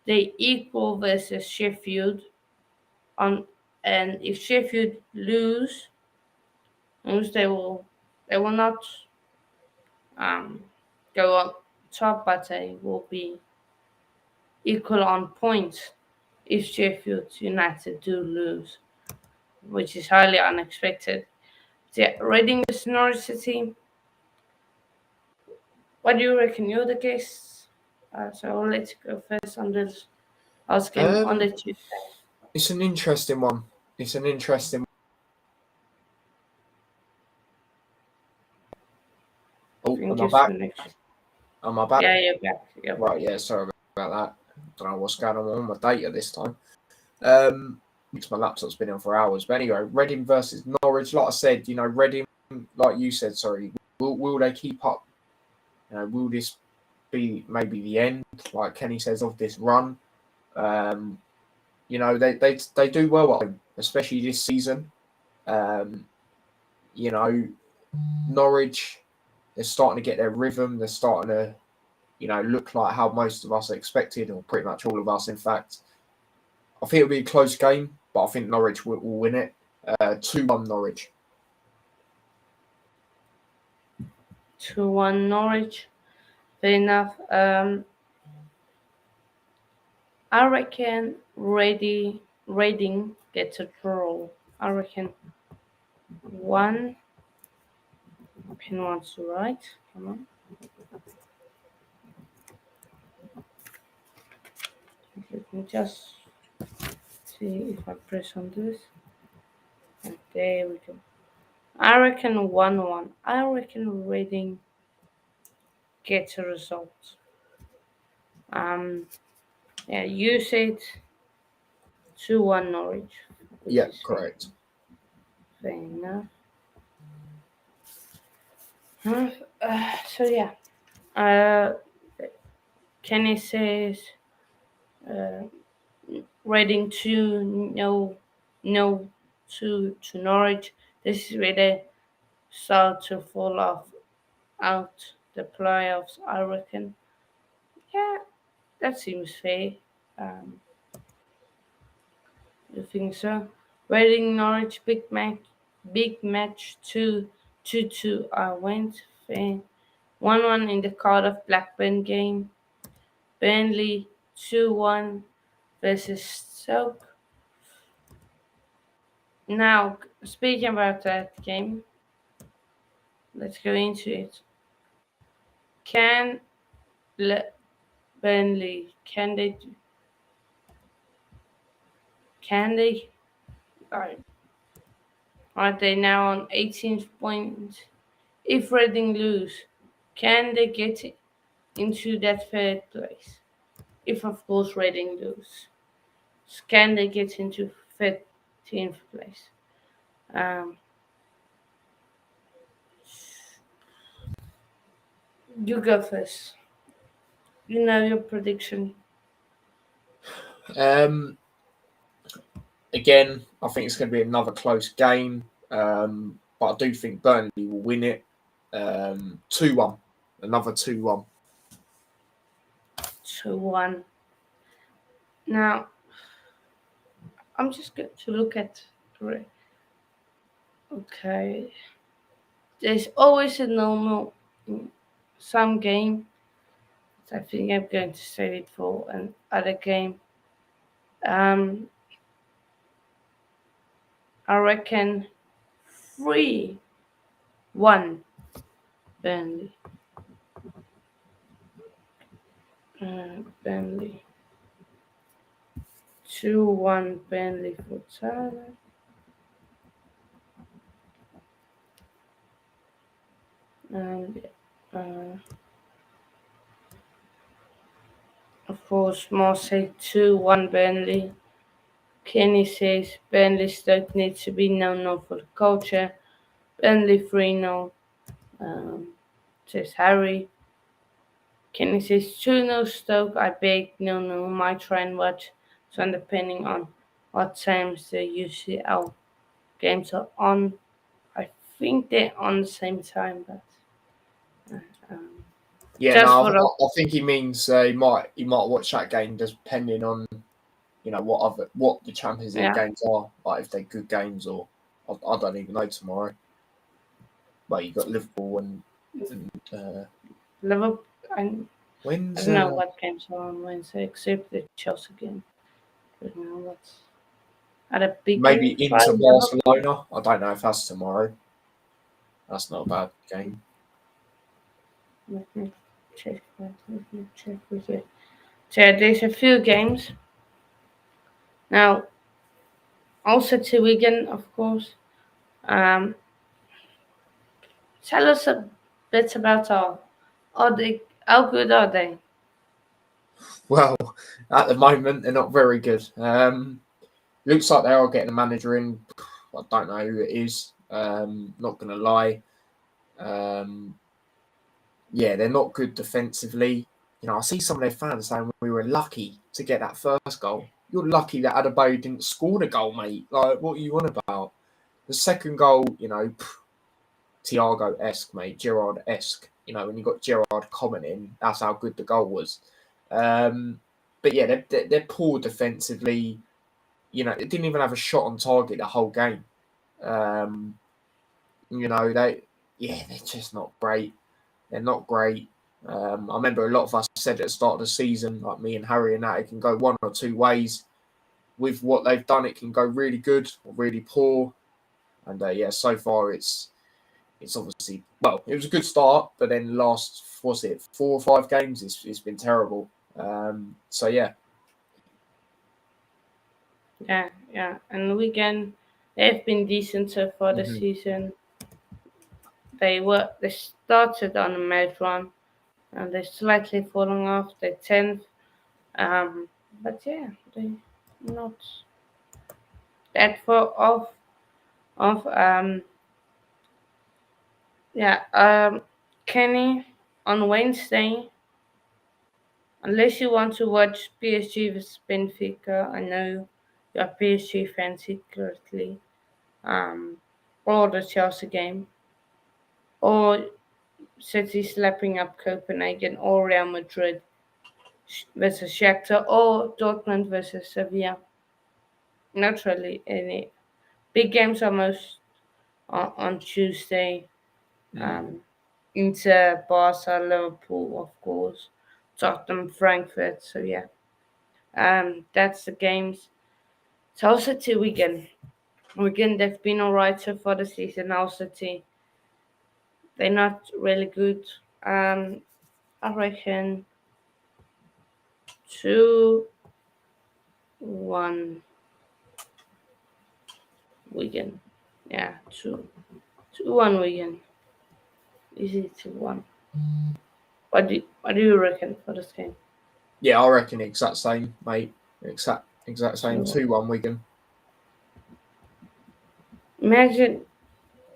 they equal versus Sheffield on, and if Sheffield lose, they will not um, go up top, but they will be equal on points if Sheffield United do lose, which is highly unexpected. Yeah, Reading versus Norwich City. What do you reckon? You're the guest, so I'll let you go first on this last game on the Um, Tuesday. it's an interesting one. It's an interesting. I Oh, think am I your back? connection. Am I back? Yeah, you're back. You're back. Right, yeah. Sorry about that. Don't know what's going on with my data this time. Because my laptop's been on for hours. But anyway, Reading versus Norwich. Like I said, Reading. Like you said, sorry. Will they keep up? Will this be maybe the end, like Kenny says, of this run? They do well at home, especially this season. Um, you know, Norwich, they're starting to get their rhythm. They're starting to, look like how most of us expected, or pretty much all of us, in fact. I think it'll be a close game, but I think Norwich will win it. 2-1 Norwich. 2-1 Norwich. Fair enough. I reckon Reading gets a draw. I reckon one. Pin wants to write. Come on. Let me just see if I press on this. And there we go. I reckon 1-1. I reckon Reading gets a result. Yeah, you said 2-1 Norwich, which Yeah, is correct. fair enough. Huh? So yeah, uh, Kenny says uh, Reading 2, no to Norwich. This is where they start to fall off out the playoffs. I reckon. Yeah, that seems fair. Um, You think so? Reading Norwich big match 2-2. I went 1-1 in the Cardiff Blackburn game. Burnley 2-1 versus Stoke. Now, speaking about that game, let's go into it. Can Burnley can they are are they now on 18th point? If Reading lose, can they get into that third place? If of course Reading lose, can they get into 13th place? Um, you go first. You know your prediction. Um, Again, I think it's going to be another close game, but I do think Burnley will win it 2-1. Another 2-1. 2-1. Now I'm just going to look at. Okay, there's always a normal some game. So I think I'm going to save it for another game. Um, I reckon 3-1 Burnley. Burnley. 2-1 Burnley for Tyler. And of course, Moore said 2-1 Burnley. Kenny says Burnley Stoke needs to be known for the culture. Burnley 3-0. Um, says Harry. Kenny says 2-0 Stoke. I beg, no, might try and watch. So depending on what times the UCL games are on. I think they're on the same time, but um, Yeah, just no, for the I think he means he might watch that game depending on what the Champions League yeah games are, like if they're good games or I don't even know tomorrow. Like you got Liverpool and Liverpool. I when's don't know what games are on Wednesday except the Chelsea game. I don't know what's at a big maybe game. Try into Liverpool. Barcelona. I don't know if that's tomorrow. That's not a bad game. Let me check that. Let me check with you. So yeah, there's a few games now. Also to Wigan, of course. Um, tell us a bit about all. Are they? How good are they? Well, at the moment they're not very good. Looks like they are getting a manager in. I don't know who it is. Not gonna lie. Um, yeah, they're not good defensively. I see some of their fans saying we were lucky to get that first goal. You're lucky that Adebayo didn't score the goal, mate. Like, what are you on about? The second goal, Thiago-esque, mate, Gerrard-esque. When you got Gerrard commenting, that's how good the goal was. But yeah, they're poor defensively. They didn't even have a shot on target the whole game. Um, they're just not great. They're not great. I remember a lot of us said at the start of the season, like me and Harry and that, it can go one or two ways. With what they've done, it can go really good or really poor. And yeah, so far it's obviously, well, it was a good start, but then last, was it 4 or 5 games? It's been terrible. So yeah. Yeah. And Wigan, they've been decent so far this Hmm. season. They started on a mad run and they're slightly falling off. They're 10th. But yeah, they not that far off of yeah, Kenny on Wednesday. Unless you want to watch PSG vs Benfica, I know you're a PSG fan secretly. Um, or the Chelsea game, or City slapping up Copenhagen, or Real Madrid versus Shakhtar, or Dortmund versus Sevilla. not really any big games almost on Tuesday. Mm. Um, Inter, Barca, Liverpool, of course, Tottenham, Frankfurt. So yeah, that's the games. Hull City weekend. Weekend they've been alright so far this season. Hull City, they're not really good. I reckon 2-1 weekend. Yeah, 2-1 weekend. Easy 2-1. What do you reckon for this game? Yeah, I reckon the exact same, mate. Exact same. 2-1. 2-1 Wigan. Imagine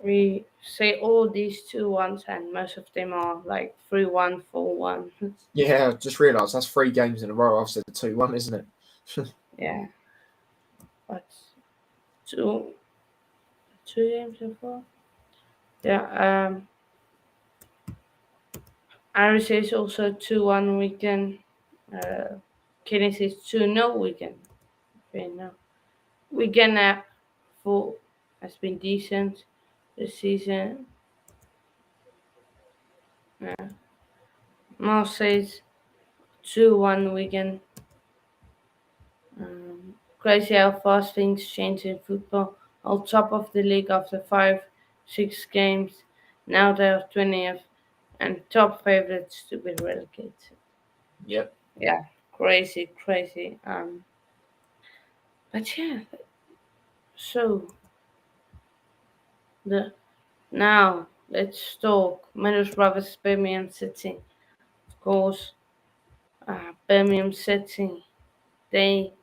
we say all these 2-1s and most of them are like 3-1, 4-1. Yeah, just realised that's 3 games in a row. I've said 2-1, isn't it? Yeah, but two two games so far. Yeah, Iris is also 2-1 weekend. Uh, Kenny says 2-0 weekend. Okay, no. Weekend for has been decent this season. Yeah. Mouse says 2-1 weekend. Crazy how fast things change in football. On top of the league after 5, 6 games. Now they're 20th and top favorites to be relegated. Yep. Yeah, crazy, crazy. But yeah, so the now let's talk Middlesbrough Birmingham City. Of course, Birmingham City they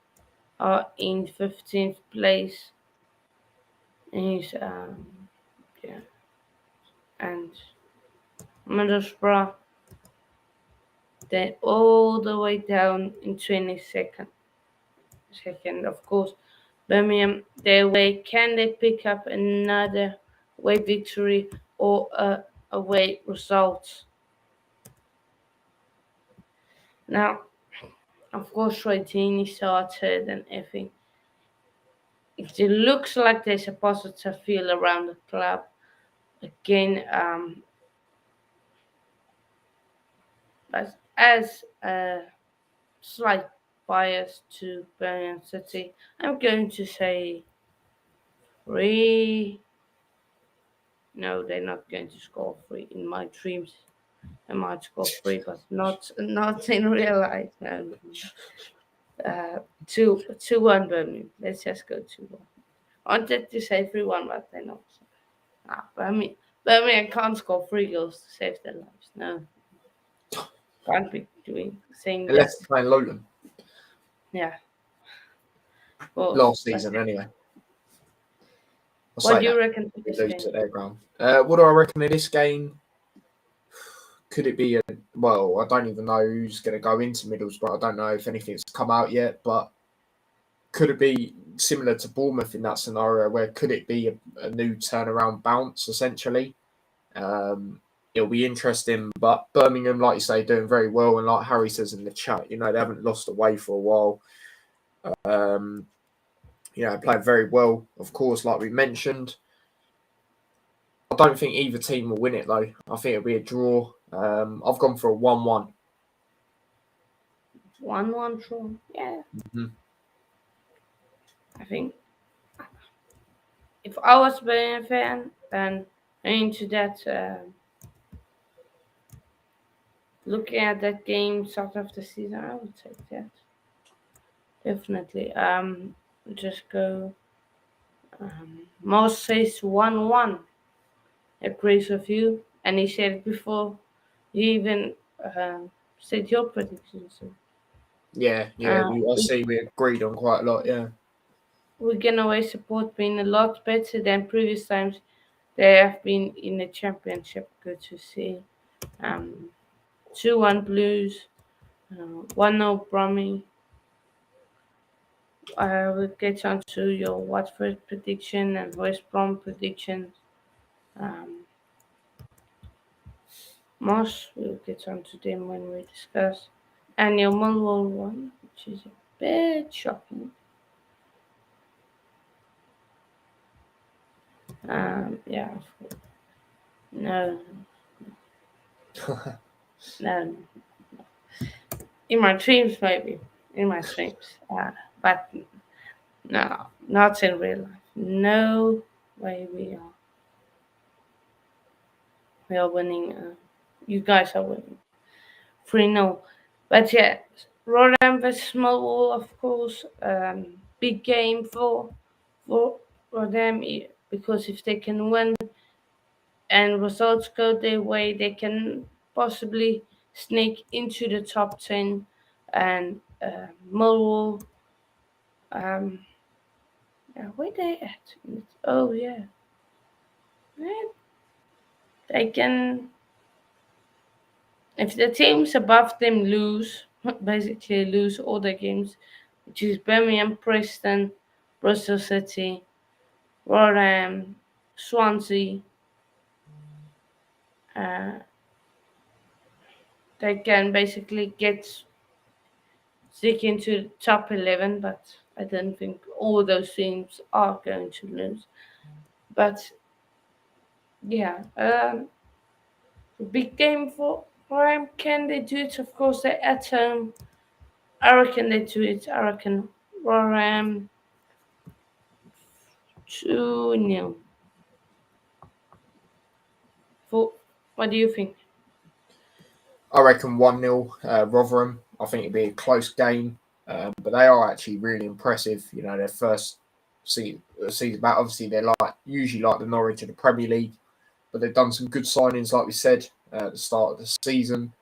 are in 15th place. Is yeah, and Middlesbrough they all the way down in 22nd. Second, of course, Birmingham their way. Can they pick up another away victory or a away result? Now, of course, Roitini started and everything. It looks like there's a positive feel around the club. Again, but as a slight bias to Birmingham City, I'm going to say 3. No, they're not going to score 3 in my dreams. I might score 3, but not in real life. No. 2-1 Birmingham. Let's just go 2-1. I wanted to say 3-1, but they're not. Birmingham can't score 3 goals to save their lives. No, can't be saying Unless that. they're playing Lowland Yeah, of course. last But season, anyway. I'll what say do you that. reckon for We this lose game? at their ground. What do I reckon of this game? Could it be well, I don't even know who's going to go into Middlesbrough. I don't know if anything's come out yet, but could it be similar to Bournemouth in that scenario where could it be a new turnaround bounce essentially? It'll be interesting, but Birmingham, like you say, doing very well, and like Harry says in the chat, they haven't lost away for a while. Playing very well, of course, like we mentioned. I don't think either team will win it though. I think it'll be a draw. I've gone for a 1-1. 1-1 draw. Yeah, Mm-hmm. I think if I was a Birmingham fan, then into that, looking at that game start of the season, I would take that definitely. Just go. Most says 1-1. Agrees with you, and he said it before you even said your predictions. So, Yeah. I see we agreed on quite a lot. Yeah. Wigan away support being a lot better than previous times they have been in the championship. Good to see. Um, 2-1 Blues, 1-0 Brummy. We'll get on to your Watford prediction and West Brom predictions. Um, Moss, we'll get on to them when we discuss. And your Millwall one, which is a bit shocking. Yeah. No, no. In my dreams, maybe. In my dreams. But no, not in real life. No way we are winning. You guys are winning. 3-0. But yeah, Rotterdam versus Millwall, of course. Big game for Rotterdam because if they can win and results go their way, they can possibly sneak into the top 10. And Millwall, um, yeah, where they at? Oh yeah, yeah, they can. If the teams above them lose, basically lose all their games, which is Birmingham, Preston, Bristol City, Rotherham, Swansea, uh, they can basically get stick into the top 11, but I don't think all those teams are going to lose. But yeah, big game for Rotherham. Can they do it? Of course, they're at home. I reckon they do it. I reckon Rotherham 2-0. For what do you think? I reckon 1-0 Rotherham. I think it'd be a close game, but they are actually really impressive. You know, their first season back. Obviously, they're like usually like the Norwich of the Premier League, but they've done some good signings, like we said at the start of the season.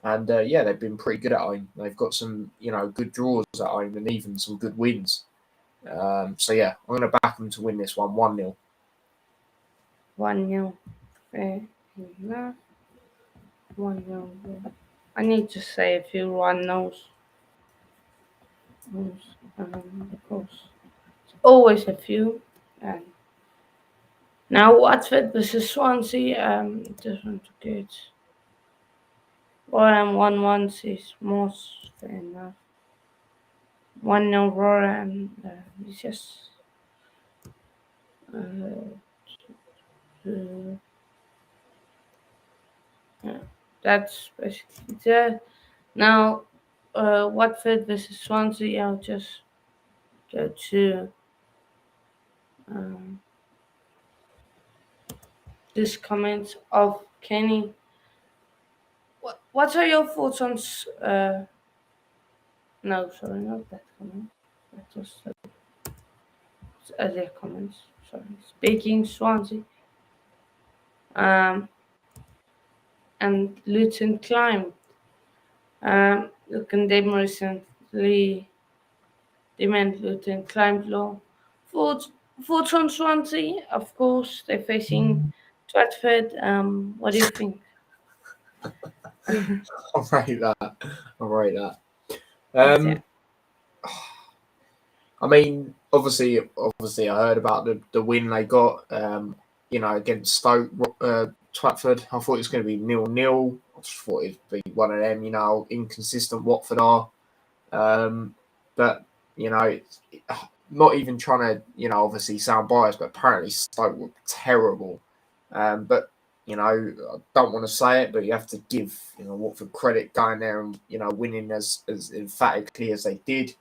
And yeah, they've been pretty good at home. They've got some, good draws at home and even some good wins. So yeah, I'm going to back them to win this one 1-0. 1-0. Fair enough. 1-0. I need to say a few 1-0s. Of course. Always a few. And now Watford versus Swansea. This one's good. Rotherham 1-1 is most fair enough. 1-0 Rotherham. It's just. Uh, uh, yeah, that's basically it. Now, Watford versus Swansea. I'll just go to um, this comment of Kenny. What are your thoughts on? No, sorry, not that comment. That was earlier comments. Sorry, speaking Swansea. Um, and Luton climbed. Look, and they recently demand Luton climbed low. Thoughts, thoughts on Swansea? Of course, they're facing Watford. What do you think? I'll rate that. I'll rate that. But yeah, Um, I mean, obviously, I heard about the win they got. Against Stoke, Twatford. I thought it was going to be 0-0. I just thought it'd be one of them. Inconsistent Watford are. But not even trying to obviously sound biased, but apparently Stoke were terrible. But I don't want to say it, but you have to give Watford credit going there and winning as emphatically as they did.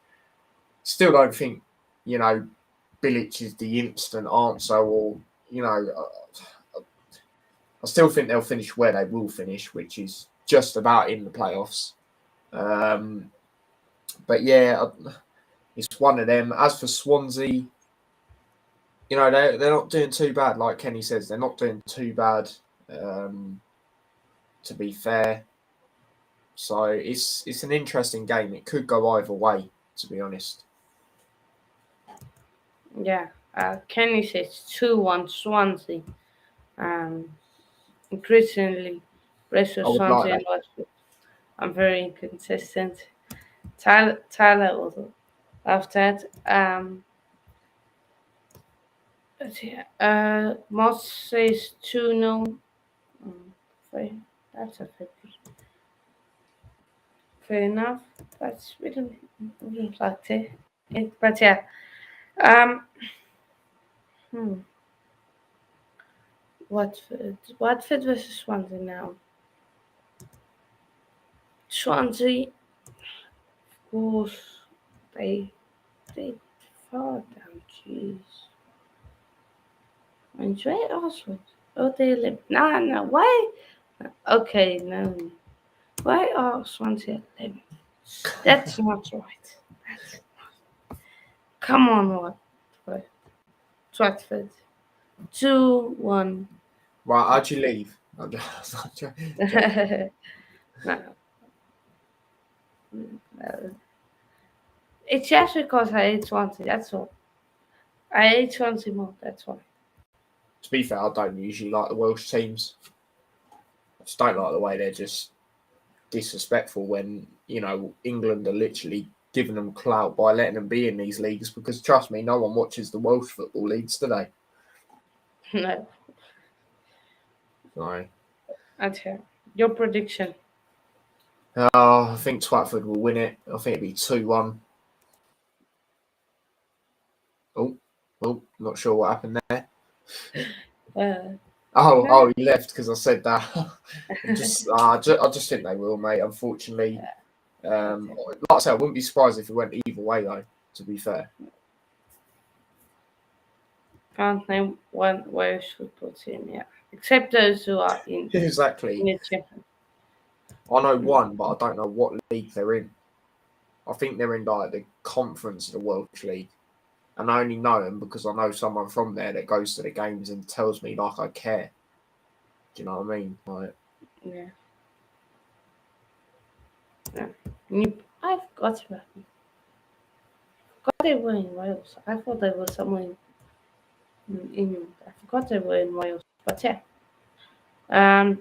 Still don't think Bilic is the instant answer, or I still think they'll finish where they will finish, which is just about in the playoffs. Um, but yeah, it's one of them. As for Swansea, they're not doing too bad. Like Kenny says, they're not doing too bad. To be fair, so it's an interesting game. It could go either way, to be honest. yeah. Kenny says 2-1 Swansea. Um, increasingly, rest of I would like Swansea that. and Watford. I'm very inconsistent. Tyler will love that. But yeah, Moss says 2-0. Fair. That's a fair enough. That's we don't like it. But yeah. Um. Hmm. Watford versus Swansea now. Swansea, of course, they fell down. Jeez. Enjoy Oxford. Oh, they live. No. Why? Okay, no. Why are Swansea living? That's not right. That's, come on, Watford. Watford. 2-1. Right, how'd you leave? I'm just- No, no. It's just because I hate Swansea, that's all. I hate Swansea more, that's why. To be fair, I don't usually like the Welsh teams. I just don't like the way they're just disrespectful when, England are literally giving them clout by letting them be in these leagues because, trust me, no one watches the Welsh football leagues today. No, So, okay. Your prediction. I think Twatford will win it. I think it'll be 2-1. Oh, not sure what happened there. Uh, Oh, he left because I said that. I just think they will, mate. Unfortunately, like I said, I wouldn't be surprised if it went either way, though. To be fair, can't name one Welsh football team, yeah. Except those who are in exactly. the Champions. I know one, but I don't know what league they're in. I think they're in like the conference of the Welsh League, and I only know them because I know someone from there that goes to the games and tells me like I care. Do you know what I mean? Like, Yeah. I forgot about them. I forgot they were in Wales. I thought they were somewhere in England. I forgot they were in Wales. But yeah. Um,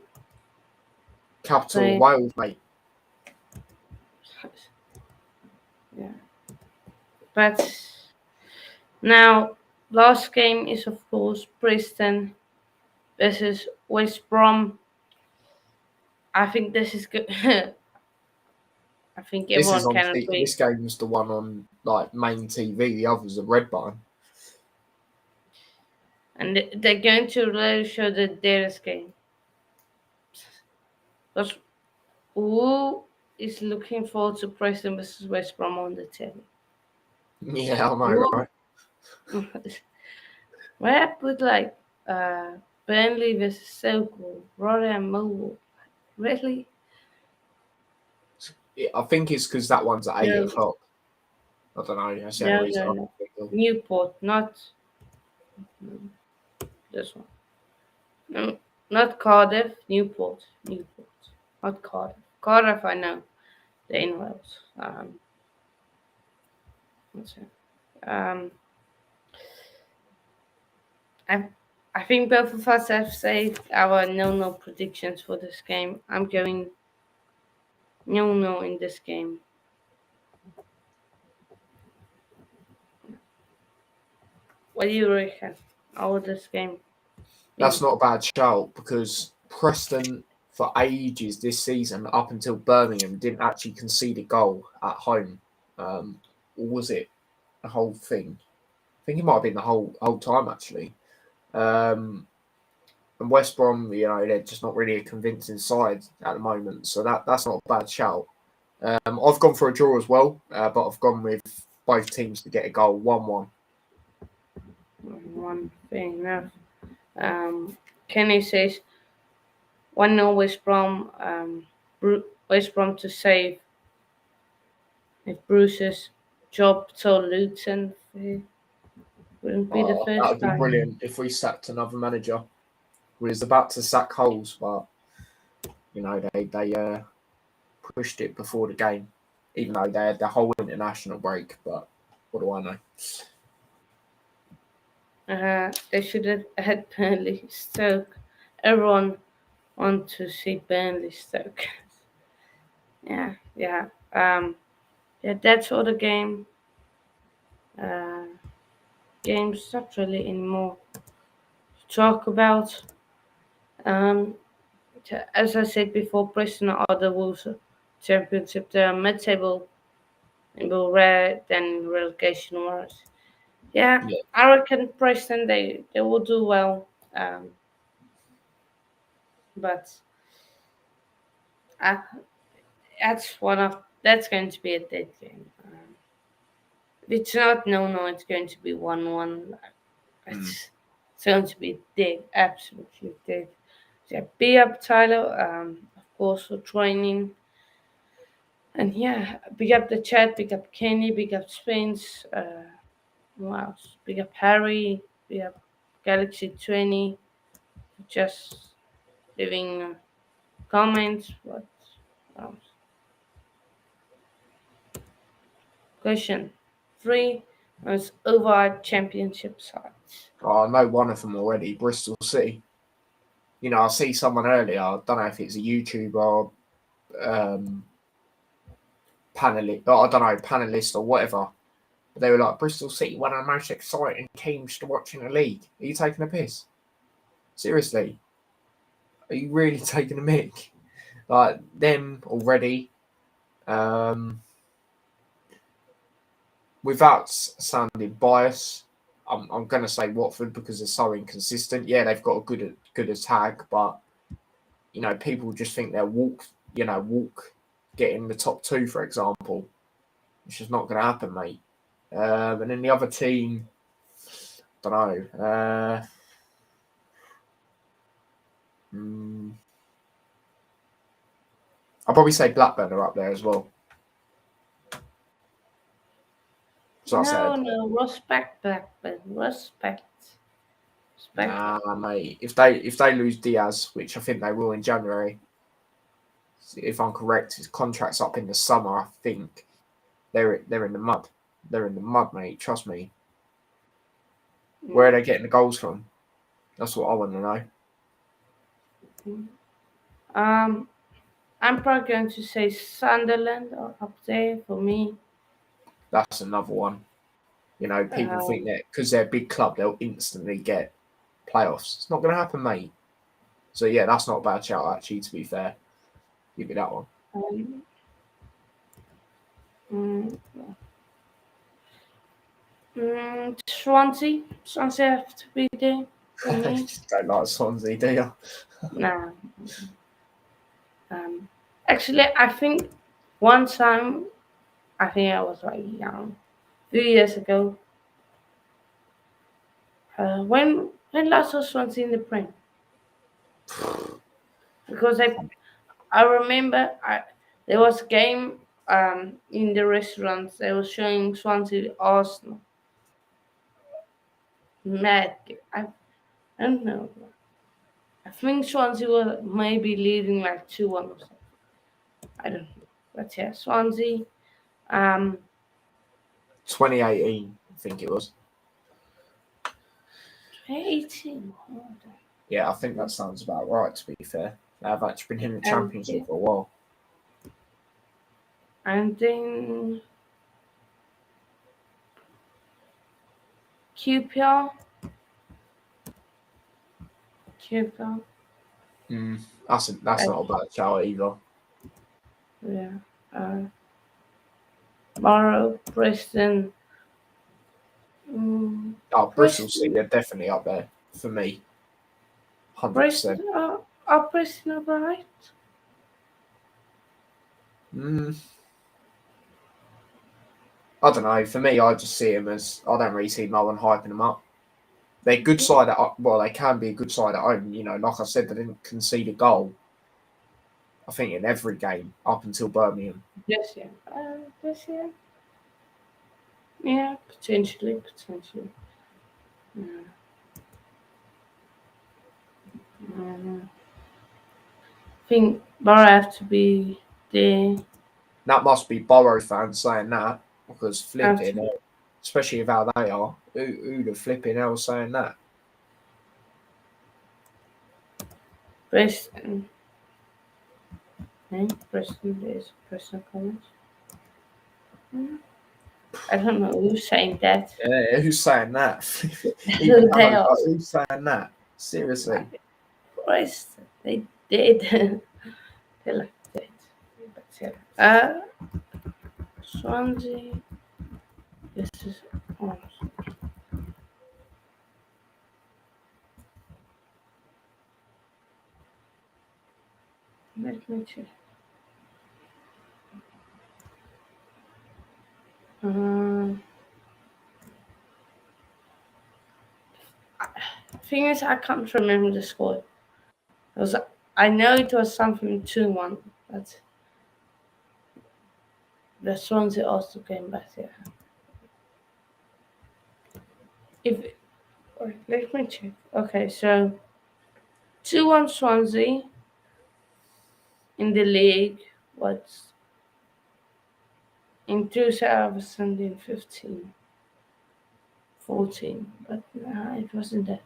capital of they, Wales, mate. yeah. But now, last game is of course Preston versus West Brom. I think this is good. I think This is everyone on can agree. this game's the one on like main TV. The others are red button. And they're going to really show the Darius game. Because who is looking forward to Preston versus West Brom on the telly? Yeah, I know, Who? right? Where I put like Burnley versus Stoke, Rotherham, Millwall. Really? I think it's because that one's at 8 No, o'clock. I don't know. That's the only no, reason no, I no. can think of. Newport, not this one. No, not Cardiff, Newport, not Cardiff. Cardiff, I know. They're in Wales. What's it? I, I think both of us have saved our no predictions for this game. I'm going no in this game. What do you reckon? How would this game That's be? not a bad shout because Preston, for ages this season, up until Birmingham, didn't actually concede a goal at home. Or was it the whole thing? I think it might have been the whole time actually. Um, and West Brom, they're just not really a convincing side at the moment, so that's not a bad shout. I've gone for a draw as well, but I've gone with both teams to get a goal, 1-1. One thing enough. Kenny says 1-0 West Brom. West Brom to save if Bruce's job told Luton. It wouldn't be the Oh, that first would be time. brilliant if we sacked another manager. We was about to sack Holes, but they pushed it before the game, even though they had the whole international break. But what do I know? They should have had Burnley Stoke. Everyone want to see Burnley Stoke. Yeah. That's all the game. Uh, games not really anymore to talk about. Um, as I said before, Preston are the Wolves Championship. They are mid-table and will rare than relegation wars. Yeah, Yeah, I reckon Preston they will do well. Um, but uh, that's going to be a dead game. If it's not, no, it's going to be 1-1. Mm. It's going to be dead, absolutely dead. So big up Tyler, of course, for joining. And yeah, big up the chat, big up Kenny, big up Spence, who else? Big up Harry, big up Galaxy 20, just leaving comments. What else? Question 3 was over championship sides. Oh, I know one of them already, Bristol City. I see someone earlier, I don't know if it's a YouTuber or panelist, I don't know, panelist or whatever. But they were like, Bristol City, one of the most exciting teams to watch in the league. Are you taking a piss? Seriously? Are you really taking a mick? Like, them already, um, without sounding biased, I'm going to say Watford because they're so inconsistent. Yeah, they've got a good attack, but, people just think they'll walk getting the top two, for example. It's just not going to happen, mate. And then the other team, don't know. I'll probably say Blackburn are up there as well. So I said, No, respect Blackburn, respect. nah, mate. If they lose Diaz, which I think they will in January, if I'm correct, his contract's up in the summer. I think they're in the mud. They're in the mud, mate. Trust me. Where are they getting the goals from? That's what I want to know. I'm probably going to say Sunderland are up there for me. That's another one. People think Um, that because they're a big club, they'll instantly get playoffs. It's not going to happen, mate. So yeah, that's not a bad shout actually. To be fair, give me that one. um, mm, Swansea have to be there for me. Just don't like Swansea, do you? Nah. Um, Actually, I think one time, I think I was like young, a few years ago. When last was Swansea in the Prem? Because I remember there was a game in the restaurant. They were showing Swansea Arsenal. Mad. I don't know. I think Swansea was maybe leading like 2-1 or something. I don't know. But yeah, Swansea. Um, 2018, I think it was. 2018. Yeah, I think that sounds about right. To be fair, they've actually been in the And yeah, championship for a while. and then QPR. QPR. That's not a bad shout either. Yeah. Uh, Morrow, Preston. Oh, Bristol City Preston. are definitely up there for me, 100%. Preston are Preston alright? Mm, I don't know. For me, I just see them as I don't really see no one hyping them up. They're good side at they can be a good side at home. Like I said, they didn't concede a goal. I think in every game up until Birmingham. Yes, yeah. This year. Yeah, potentially. Yeah. Mm. I think Borough have to be there. That must be Borough fans saying that because flipping, After especially with how they are, who the flipping hell saying that? Preston. Preston, there's Preston comments. I don't know who's saying that. Yeah, who's saying that? Even They Harry, are. like, who's saying that? Seriously. Preston. They did. They like that. But yeah. Swansea. This is. Oh, Let me check. Um, thing is, I can't remember the score. It was, I know it was something 2-1, but the Swansea also came back here. If wait, let me check. Okay, so 2-1 Swansea in the league was in 2015, 14, but no, it wasn't that.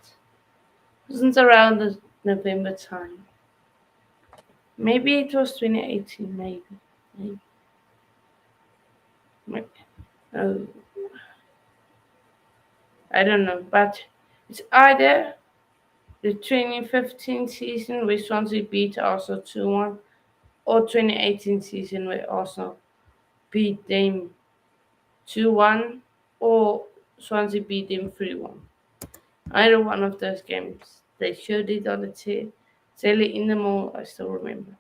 It wasn't around the November time. Maybe it was 2018, maybe. Maybe. Oh, I don't know, but it's either the 2015 season where Swansea beat Arsenal 2-1 or 2018 season where Arsenal beat them 2-1 or Swansea beat them 3-1. Either one of those games. They showed it on the telly in the mall, I still remember.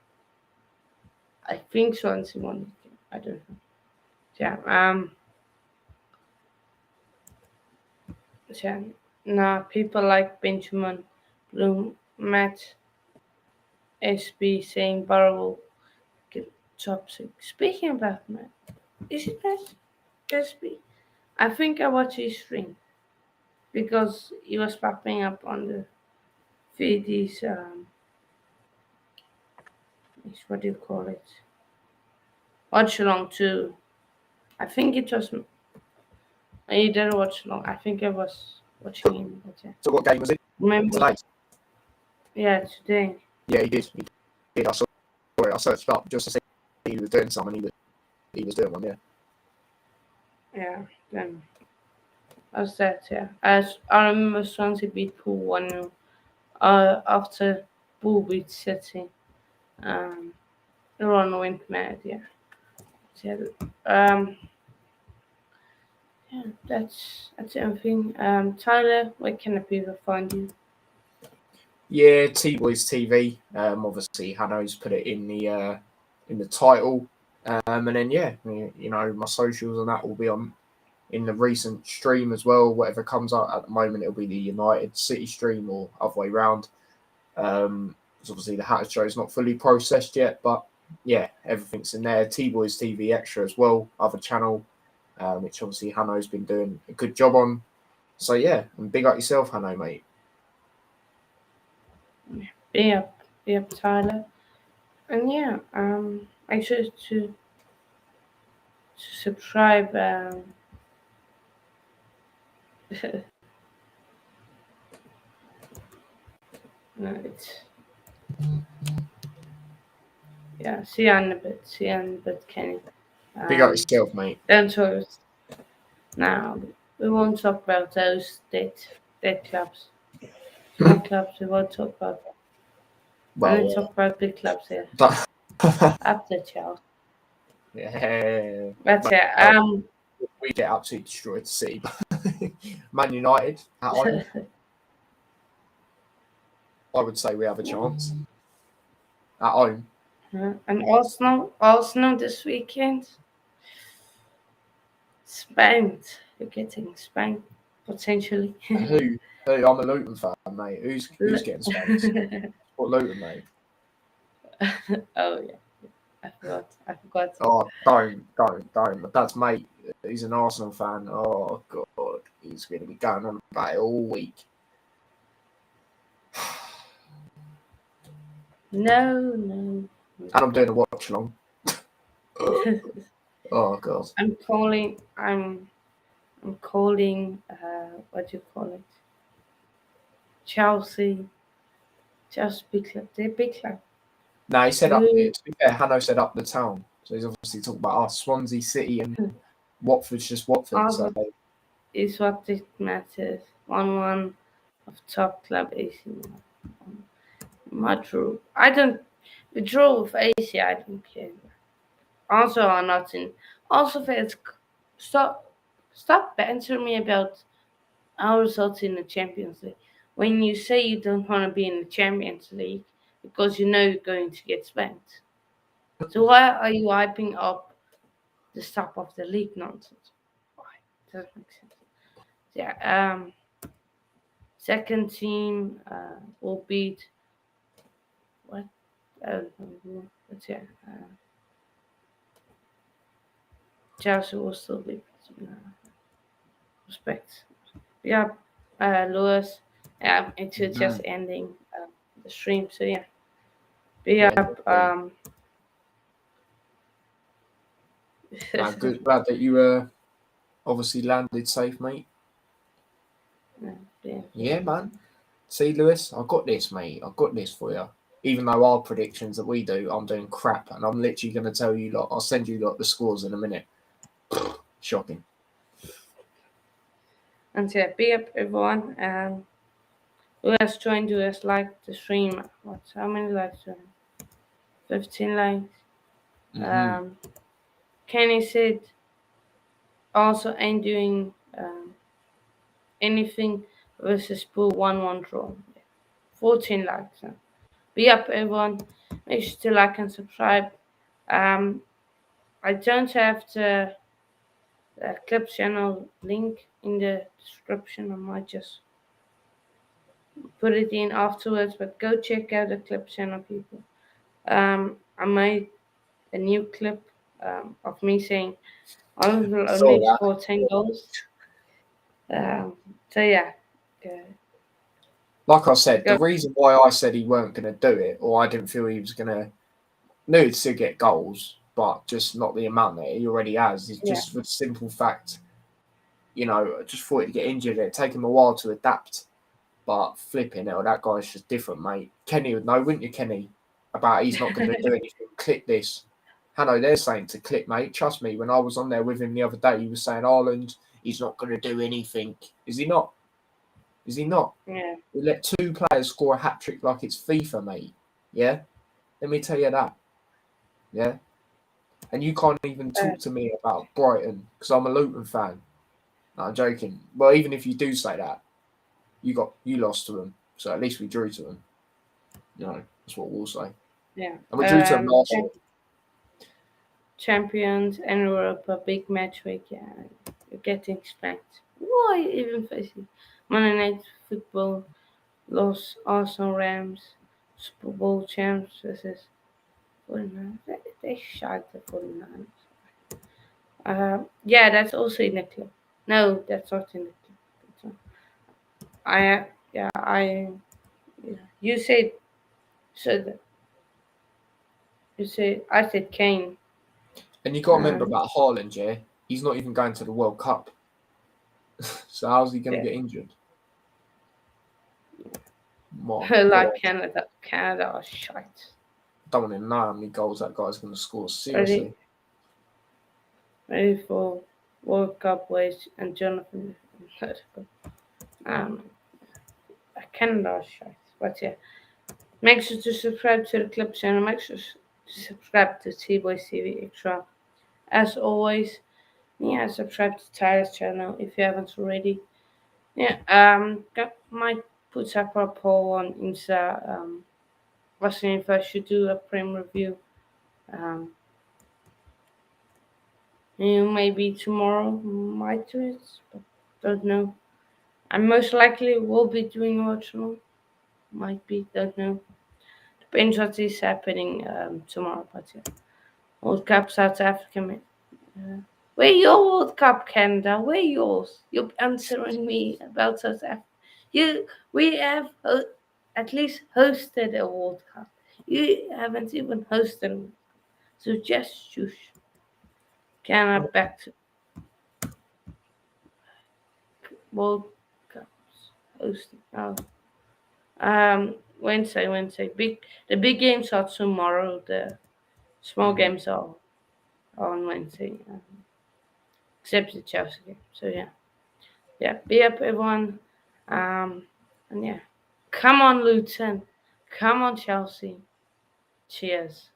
I think Swansea won the game. I don't know. Yeah, yeah. Nah, people like Benjamin Bloom, Matt SB saying Barrow will get top 6. Speaking about Matt, is it Matt SB? I think I watched his stream because he was popping up on the feed. What do you call it? Watch along too. I think it was. I didn't watch along. I think I was watching him. But yeah. So what game was it Remember? today? Yeah, today. Yeah, he did. He did. I saw it. I searched up just to see he was doing something. He was doing one. Yeah. Yeah. Then as that. Yeah. As I remember, Swansea beat Pool 1-0. After Pool beat City. Everyone went mad. Yeah. Yeah. Um. Yeah. That's everything. Tyler, where can the people find you? Yeah, T Boys TV. Obviously, Hanno's put it in the title. And then yeah, you know, my socials and that will be on in the recent stream as well. Whatever comes out at the moment, it'll be the United City stream or other way round. Because obviously the Hatter show is not fully processed yet, but yeah, everything's in there. T Boys TV Extra as well, other channel, which obviously Hanno's been doing a good job on. So yeah, and big up yourself, Hanno, mate. Be up, Tyler. And yeah, make sure to subscribe. No, it's yeah. See you in a bit. See you in a bit, Kenny. Big up Um, yourself, mate. don't talk now. We won't talk about those dead clubs, small clubs. We won't talk about that. Only Well, talk about big clubs here. but Up the Chelsea. yeah, That's it. we get absolutely destroyed to City. Man United at home, I would say we have a chance at home. And Arsenal this weekend. Spanked. You're getting spanked potentially. Who? Who? I'm a Luton fan, mate. Who's getting spanked? What Luton, mate? Oh yeah, I forgot. Oh, don't. My dad's mate, he's an Arsenal fan. Oh God, he's going to be going on about it all week. No. And I'm doing a watch along. Oh God. I'm calling. I'm calling. What do you call it? Chelsea. Chelsea big club. They're big club. No, he said up. Who To be fair, Hanno said up the town, so he's obviously talking about us. Swansea City and Watford's just Watford. So also is what it matters. 1-1 of top club AC Milan. My draw. I don't. The draw with AC. I don't care. Also, are not in. Also, fans, stop, stop bantering me about our results in the Champions League. When you say you don't want to be in the Champions League, because you know you're going to get spanked. So why are you hyping up the start of the league nonsense? Why? Doesn't make sense. Yeah. Second team will beat what? What's yeah? Chelsea will still beat. Respect. Yeah. Lewis. Yeah. It's just Mhm. ending the stream. So yeah. But yeah. Yeah, definitely. Nah, good. Glad that you obviously landed safe, mate. Yeah. Yeah, man. See, Lewis, I got this, mate. I got this for you. Even though our predictions that we do, I'm doing crap, and I'm literally going to tell you lot. I'll send you lot the scores in a minute. Shocking. And so yeah, be up everyone. Who has joined? Who has liked the stream? What's how many likes? 15 likes. Hmm. Um, Kenny said also ain't doing anything versus pool 1-1 draw. 14 likes. Be up everyone. Make sure to like and subscribe. Um, I don't have the clip channel link in the description. I might just put it in afterwards, but go check out the clip channel, people. I made a new clip of me saying Ireland will Saw only that. score 10 goals. So yeah, go, Like I said, the go. reason why I said he weren't going to do it, or I didn't feel he was going to, knew he'd still get goals, but just not the amount that he already has, is Yeah, just for the simple fact, I just thought he'd get injured. It'd take him a while to adapt. But flipping hell, that guy's just different, mate. Kenny would know, wouldn't you, Kenny? About he's not going to do anything. Click this. Hanno, they're saying to click, mate. Trust me, when I was on there with him the other day, he was saying, Ireland, he's not going to do anything. Is he not? Is he not? yeah. We let two players score a hat trick like it's FIFA, mate. Yeah? Let me tell you that. Yeah? And you can't even Uh, talk to me about Brighton because I'm a Luton fan. No, I'm joking. Well, even if you do say that, you lost to them. So at least we drew to them. That's what we'll say. yeah. And we drew to them last year. Champions and Europa big match week. Yeah, you're getting spanked. Why even facing Monday Night Football lost Arsenal Rams Super Bowl champs versus 49. They shot the 49. Yeah, that's also in the clip. No, that's not in the clip. Yeah, yeah. You said, so that, you said, I said Kane. And you got to remember Um, about Haaland, yeah? He's not even going to the World Cup. So how's he going to yeah, get injured? My like God. Canada. Canada are shite. Don't want to know how many goals that guy's going to score. Ready, Seriously. ready for World Cup ways and Jonathan. Um, Canada are shite. But yeah, make sure to subscribe to the Clip channel. Make sure to subscribe to T-Boys TV Extra. As always, yeah, subscribe to Tyler's channel if you haven't already. Yeah, might put up a poll on Insta. Asking if I should do a Prem review. Um, maybe tomorrow might do it, but don't know. I most likely will be doing Arsenal. Might be, don't know. Depends what is happening tomorrow. But yeah, World Cup South Africa. Where your World Cup, Canada? Where yours? You're answering me about South Africa. We have at least hosted a World Cup. You haven't even hosted one. So just shush. Canada back to World Cups hosting. Oh. Wednesday. The big games are tomorrow. The small Mhm. games are on Wednesday. Except the Chelsea game. So yeah. Be up, everyone. And yeah, come on, Luton. Come on, Chelsea. Cheers.